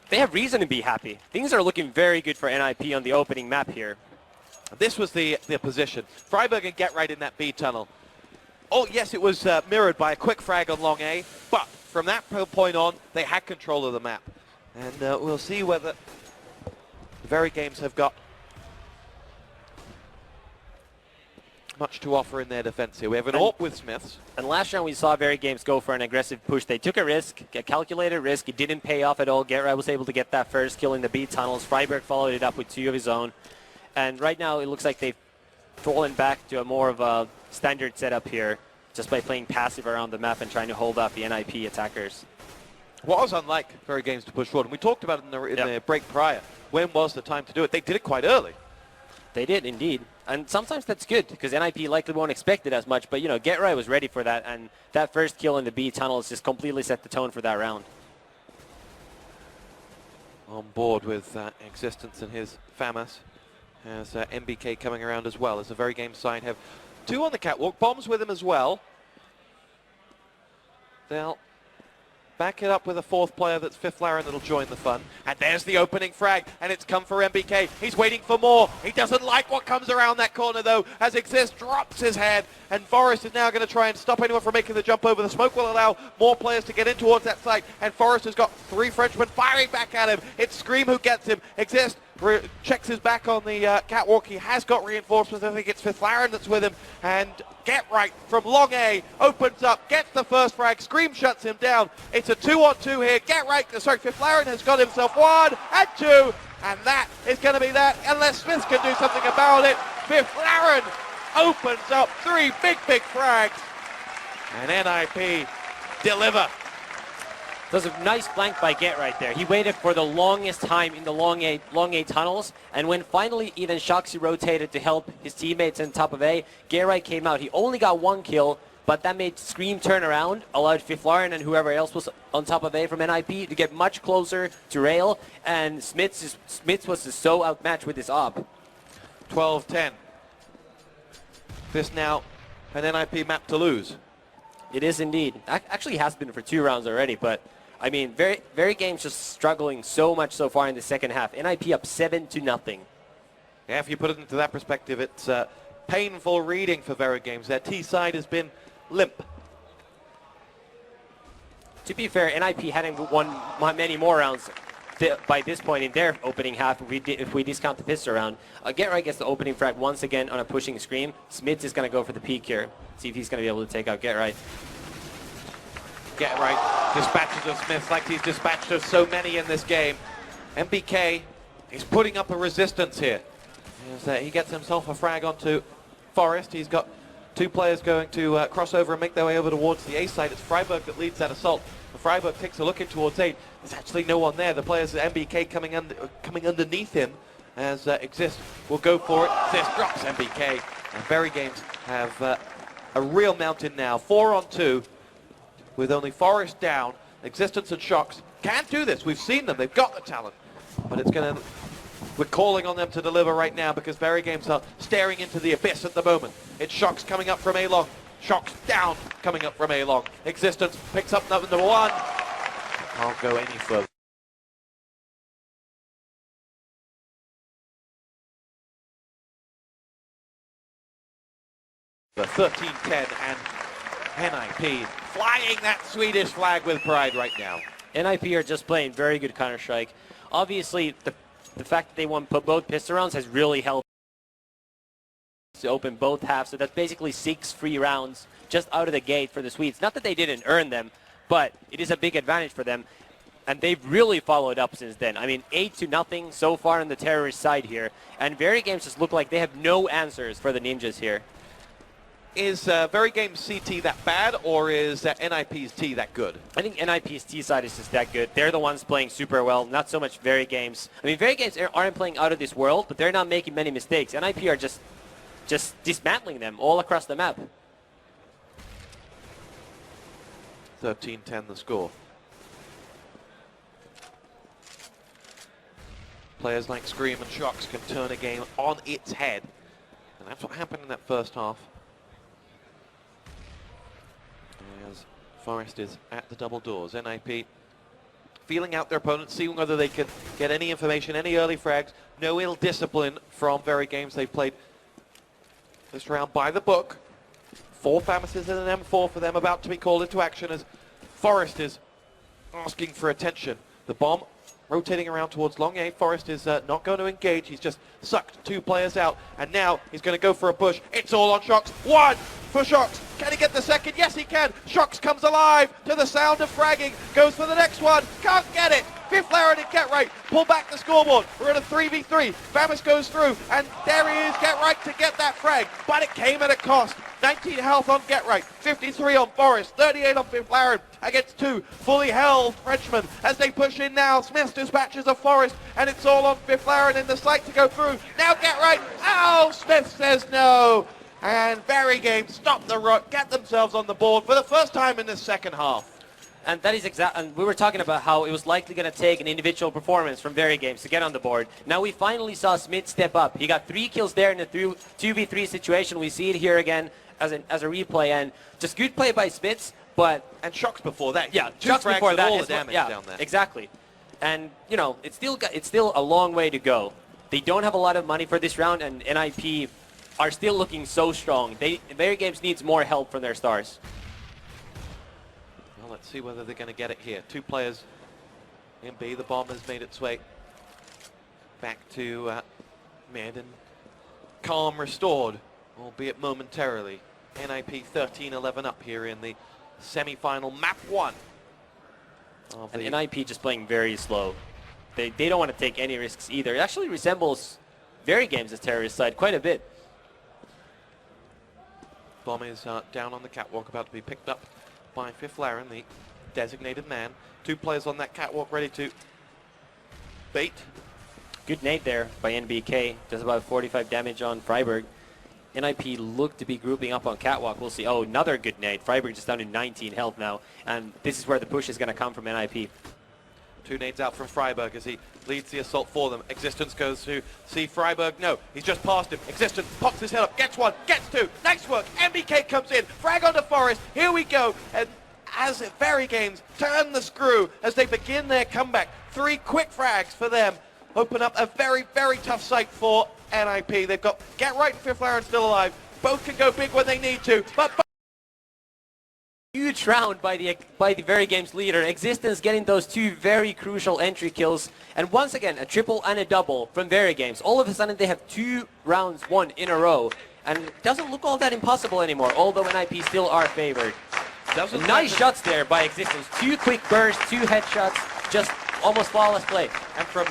they have reason to be happy. Things are looking very good for NIP on the opening map here. This was the position. Freiburg and GetRight in that B tunnel. Oh, yes, it was mirrored by a quick frag on long A, but from that point on, they had control of the map. And we'll see whether the Verygames have got much to offer in their defense here. We have an AWP with Smiths. And last round we saw Verygames go for an aggressive push. They took a risk, a calculated risk. It didn't pay off at all. GetRight was able to get that first kill in the B tunnels. Freiburg followed it up with 2 of his own. And right now it looks like they've fallen back to a more of a standard setup here, just by playing passive around the map and trying to hold off the NIP attackers. What was unlike Verygames to push forward, and we talked about it in the break prior. When was the time to do it? They did it quite early. They did, indeed. And sometimes that's good, because NIP likely won't expect it as much, but, you know, GetRight was ready for that, and that first kill in the B tunnels just completely set the tone for that round. On board with Existence and his FAMAS, as MBK coming around as well, as the Verygames side have 2 on the catwalk, bombs with him as well. They'll back it up with a 4th player, that's Fiflaren, that'll join the fun. And there's the opening frag, and it's come for MBK. He's waiting for more. He doesn't like what comes around that corner, though, as Exist drops his head. And Forrest is now going to try and stop anyone from making the jump over. The smoke will allow more players to get in towards that site. And Forrest has got 3 Frenchmen firing back at him. It's Scream who gets him. Exist checks his back on the catwalk. He has got reinforcements. I think it's Fiflaren that's with him. And GetRight from long A opens up, gets the first frag. Scream shuts him down. It's a 2-on-2 here. Fiflaren has got himself 1 and 2. And that is going to be that, unless Smith can do something about it. Fiflaren opens up 3 big frags. And NIP deliver. There's a nice flank by GetRight there. He waited for the longest time in the long A tunnels, and when finally even Shoxy rotated to help his teammates on top of A, GetRight came out. He only got 1 kill, but that made Scream turn around, allowed Fiflaren and whoever else was on top of A from NIP to get much closer to Rail, and Smits was just so outmatched with his op. 12-10. This now an NIP map to lose. It is indeed. Actually has been for 2 rounds already, but I mean, Verygames just struggling so much so far in the second half. NIP up 7-0. Yeah, if you put it into that perspective, it's painful reading for Verygames. Their T side has been limp. To be fair, NIP hadn't won many more rounds by this point in their opening half if we discount the pistol round. GetRight gets the opening frag once again on a pushing Scream. Smits is going to go for the peek here. See if he's going to be able to take out GetRight. GetRight dispatches of Smith like he's dispatched of so many in this game. MBK is putting up a resistance here. As, he gets himself a frag onto Forrest. He's got 2 players going to cross over and make their way over towards the A side. It's Freiburg that leads that assault. Freiburg takes a look in towards A. There's actually no one there. The players at MBK coming underneath him as Exist will go for it. Exist drops MBK. And Verygames have a real mountain now. 4-on-2 with only Forrest down. Existence and Shox can't do this. We've seen them. They've got the talent. But it's going to... We're calling on them to deliver right now because Verygames are staring into the abyss at the moment. It's Shox coming up from A-long. Shox down, coming up from A-long. Existence picks up number 1. Can't go any further. 13-10 and NIP flying that Swedish flag with pride right now. NIP are just playing very good Counter-Strike. Obviously, the fact that they won both pistol rounds has really helped to open both halves. So that's basically 6 free rounds just out of the gate for the Swedes. Not that they didn't earn them, but it is a big advantage for them. And they've really followed up since then. I mean, 8-0 so far on the terrorist side here. And Verygames just look like they have no answers for the Ninjas here. Is Verygames CT that bad, or is NIP's T that good? I think NIP's T side is just that good. They're the ones playing super well, not so much Verygames. I mean, Verygames aren't playing out of this world, but they're not making many mistakes. NIP are just dismantling them all across the map. 13-10 the score. Players like Scream and Shocks can turn a game on its head. And that's what happened in that first half. As Forest is at the double doors. NIP feeling out their opponents, seeing whether they can get any information, any early frags. No ill discipline from Verygames. They played this round by the book. 4 Pyjamas and an M4 for them, about to be called into action as Forest is asking for attention. The bomb rotating around towards long A. Forest is not going to engage. He's just sucked 2 players out. And now he's going to go for a push. It's all on Shocks. 1 for Shocks. Can he get the second? Yes, he can. Shocks comes alive to the sound of fragging. Goes for the next one. Can't get it. Fifth Laren and Get Right pull back the scoreboard. We're at a 3v3. Pyjamas goes through, and there he is, Get Right to get that frag. But it came at a cost. 19 health on Get Right, 53 on Forest, 38 on Fifth Laren against 2 fully held Frenchmen. As they push in now, Smith dispatches a Forest, and it's all on Fifth Laren in the sight to go through. Now Get Right. Oh, Smith says no. And Verygames stop the run, get themselves on the board for the first time in the second half. And that is and we were talking about how it was likely going to take an individual performance from Verygames to get on the board. Now we finally saw Smith step up. He got 3 kills there in a 2v3 situation. We see it here again as a replay, and just good play by Smith, but... And Shocks before that. Yeah, 2 Shocks before that. All the damage down there. Exactly. And, you know, it's still a long way to go. They don't have a lot of money for this round, and NIP are still looking so strong. Verygames needs more help from their stars. Well, let's see whether they're going to get it here. 2 players in B. The bomb has made its way back to mid, and calm restored, albeit momentarily. NIP 13-11 up here in the semi-final map 1. And NIP just playing very slow. They don't want to take any risks either. It actually resembles Verygames' terrorist side quite a bit. Bomb is down on the catwalk, about to be picked up by Fifth Laren, the designated man. 2 players on that catwalk ready to bait. Good nade there by NBK. Does about 45 damage on Freiburg. NIP look to be grouping up on catwalk. We'll see. Oh, another good nade. Freiburg just down to 19 health now. And this is where the push is going to come from NIP. 2 nades out from Freiburg as he leads the assault for them. Existence goes to see Freiburg. No, he's just past him. Existence pops his head up, gets 1, gets 2. Nice work. MBK comes in. Frag onto Forest. Here we go. And as Verygames turn the screw as they begin their comeback. 3 quick frags for them. Open up a very, very tough sight for NIP. They've got Get Right and Fifth Laren still alive. Both can go big when they need to, but huge round by the Verygames leader. Existence getting those 2 very crucial entry kills. And once again, a triple and a double from Verygames. All of a sudden, they have 2 rounds won in a row. And it doesn't look all that impossible anymore, although NIP still are favored. Nice shots there by Existence. 2 quick bursts, 2 headshots, just almost flawless play. And from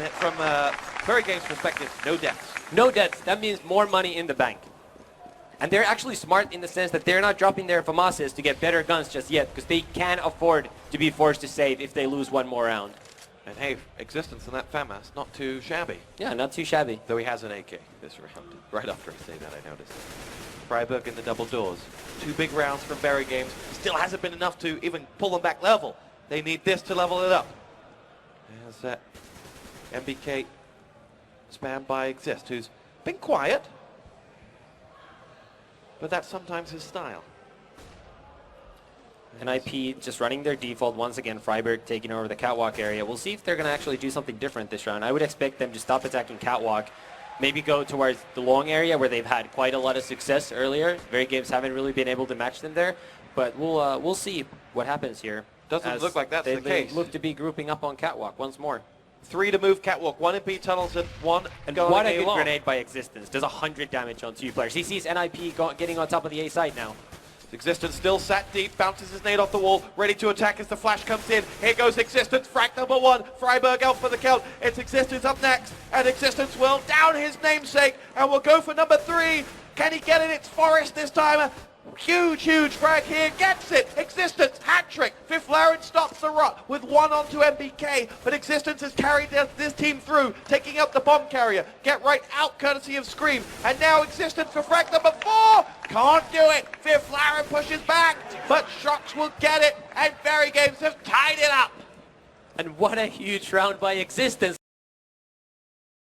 Verygames' perspective, no deaths. No deaths. That means more money in the bank. And they're actually smart in the sense that they're not dropping their FAMASes to get better guns just yet, because they can't afford to be forced to save if they lose 1 more round. And hey, Existence in that FAMAS, not too shabby. Yeah, not too shabby. Though he has an AK this round. Right after I say that, I noticed. Freiburg in the double doors. 2 big rounds from Verygames. Still hasn't been enough to even pull them back level. They need this to level it up. As MBK spammed by Exist, who's been quiet, but that's sometimes his style. NIP just running their default once again. Freiburg taking over the catwalk area. We'll see if they're going to actually do something different this round. I would expect them to stop attacking catwalk, maybe go towards the long area where they've had quite a lot of success earlier. Verygames haven't really been able to match them there. But we'll see what happens here. Doesn't look like that's the case. They look to be grouping up on Catwalk once more. 3 to move Catwalk, 1 in B tunnels and 1 and going what a A good long. grenade by Existence. Does 100 damage on 2 players. He sees NIP getting on top of the A side now. Existence still sat deep, bounces his nade off the wall, ready to attack as the flash comes in. Here goes Existence, frag number 1. Freiburg out for the count. It's Existence up next, and Existence will down his namesake, and will go for number 3. Can he get it? It's Forrest this time. Huge frag here, gets it! Existence, hat-trick! Fifth Laren stops the rot with 1 onto MBK, but Existence has carried this team through, taking out the bomb carrier. Get right out courtesy of Scream, and now Existence for frag number 4! Can't do it! Fifth Laren pushes back, but Shocks will get it, and Verygames have tied it up! And what a huge round by Existence.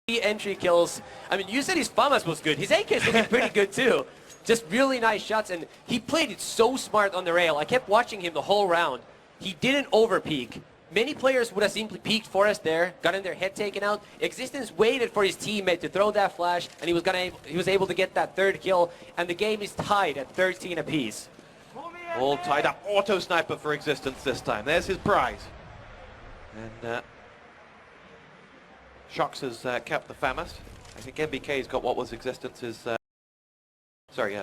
Entry kills. I mean, you said his FAMAS was good. His AK is looking pretty good too. Just really nice shots, and he played it so smart on the rail. I kept watching him the whole round. He didn't over-peek. Many players would have simply peeked Forrest there, gotten their head taken out. Existence waited for his teammate to throw that flash, and he was able to get that 3rd kill, and the game is tied at 13 apiece. All tied up. Auto sniper for Existence this time. There's his prize. And Shocks has kept the FAMAS. I think MBK's got what was Existence's...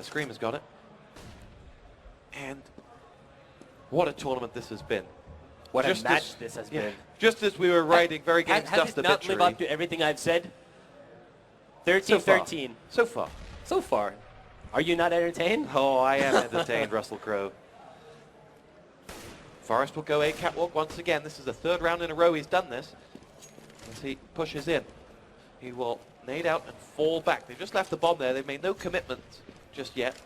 Scream has got it. And what a tournament this has been. What a match this has been. Just as we were writing Verygames dust2. Has it not lived up to everything I've said? 13-13. So far. So far. Are you not entertained? Oh, I am entertained, Russell Crowe. Forrest will go A Catwalk once again. This is the 3rd round in a row he's done this. As he pushes in, he will nade out and fall back. They've just left the bomb there. They've made no commitments just yet.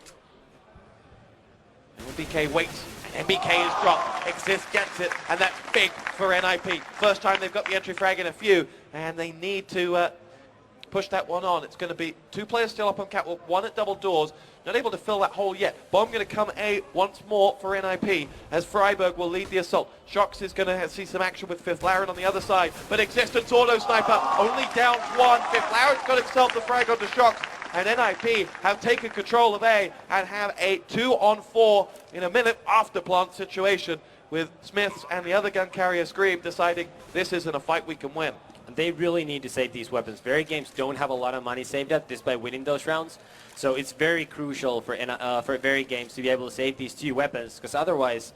And MBK waits, and MBK is dropped. Exist gets it, and that's big for NIP. First time they've got the entry frag in a few, and they need to push that one on. It's going to be 2 players still up on Catwalk, 1 at double doors. Not able to fill that hole yet. Bomb going to come A once more for NIP as Freiburg will lead the assault. Shocks is going to see some action with Fifth Laren on the other side, but Existence auto sniper only down 1. Fifth Laren's got himself the frag onto Shocks, and NIP have taken control of A and have a 2-on-4 in a minute after plant situation with Smiths and the other gun carrier Scream deciding this isn't a fight we can win. And they really need to save these weapons. Verygames don't have a lot of money saved up just by winning those rounds. So it's very crucial for Verygames to be able to save these 2 weapons, because otherwise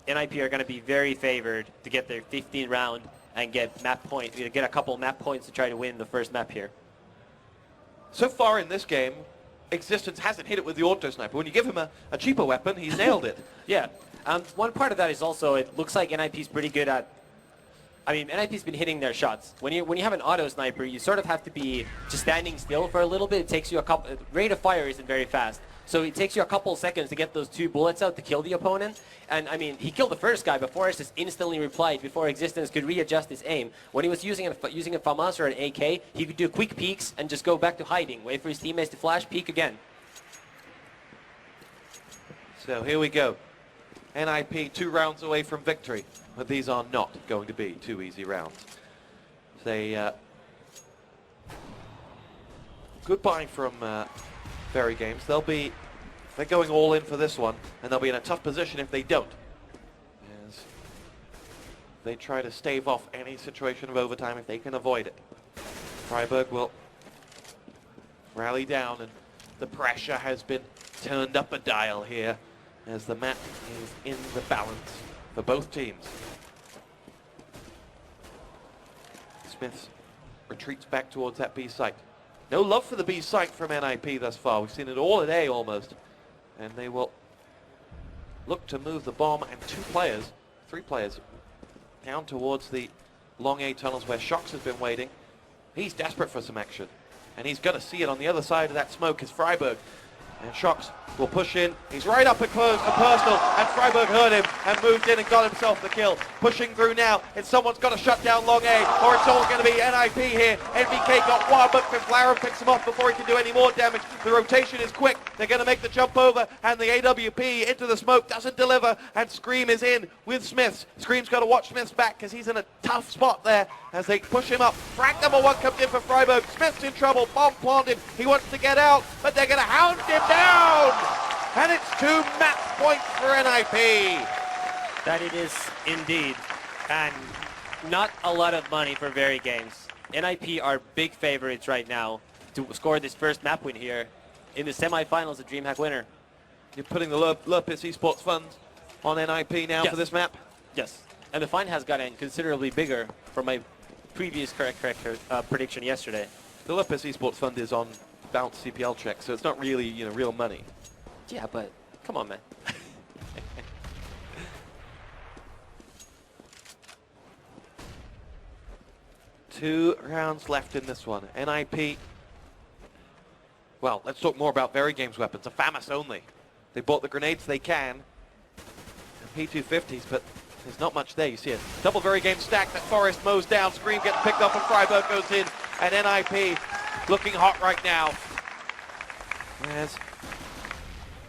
NIP are going to be very favored to get their 15th round and get map points, get a couple map points to try to win the first map here. So far in this game, Existence hasn't hit it with the auto sniper. When you give him a cheaper weapon, he's nailed it. Yeah. One part of that is also it looks like NIP's pretty good at... I mean, NIP's been hitting their shots. When you have an auto sniper, you sort of have to be just standing still for a little bit. It takes you a couple... Rate of fire isn't very fast. So it takes you a couple seconds to get those 2 bullets out to kill the opponent. And, I mean, he killed the first guy, but Forrest just instantly replied before Existence could readjust his aim. When he was using a FAMAS or an AK, he could do quick peeks and just go back to hiding. Wait for his teammates to flash, peek again. So here we go. NIP 2 rounds away from victory, but these are not going to be 2 easy rounds. Say goodbye from Verygames. They're going all in for this one, and they'll be in a tough position if they don't, as they try to stave off any situation of overtime if they can avoid it. Freiburg will rally down, and the pressure has been turned up a dial here as the map is in the balance for both teams. Smiths retreats back towards that B site. No love for the B site from NIP thus far. We've seen it all at A almost. And they will look to move the bomb and 3 players down towards the long A tunnels where Shocks has been waiting. He's desperate for some action, and he's going to see it on the other side of that smoke is Freiburg. And Shocks will push in. He's right up and close to Personal, and Freiburg heard him and moved in and got himself the kill. Pushing through now, and someone's got to shut down long A, or it's all going to be NIP here. NBK got 1, but McLaren picks him off before he can do any more damage. The rotation is quick. They're going to make the jump over, and the AWP into the smoke doesn't deliver, and Scream is in with Smiths. Scream's got to watch Smiths back because he's in a tough spot there as they push him up. Frag number 1 comes in for Freiburg. Smith's in trouble. Bomb planted. He wants to get out, but they're going to hound him down. And it's 2 match points for NIP. That it is indeed. And not a lot of money for Verygames. NIP are big favorites right now to score this first map win here in the semifinals of DreamHack winner. You're putting the Lurpis Esports Fund on NIP now for this map? Yes. And the fine has gotten considerably bigger from my previous correct prediction yesterday. The Lurpis Esports Fund is on bounce CPL check, so it's not really, real money. Yeah, but come on, man. 2 rounds left in this one. NIP. Well, let's talk more about Verygames weapons. A FAMAS only. They bought the grenades they can. And P250s, but there's not much there. You see it. Double Verygames stack that Forest mows down. Scream gets picked up and Freiburg goes in. And NIP looking hot right now. Whereas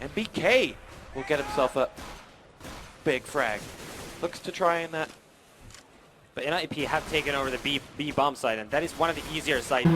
MBK will get himself a big frag. Looks to try and But NIP have taken over the B bomb site, and that is one of the easier sites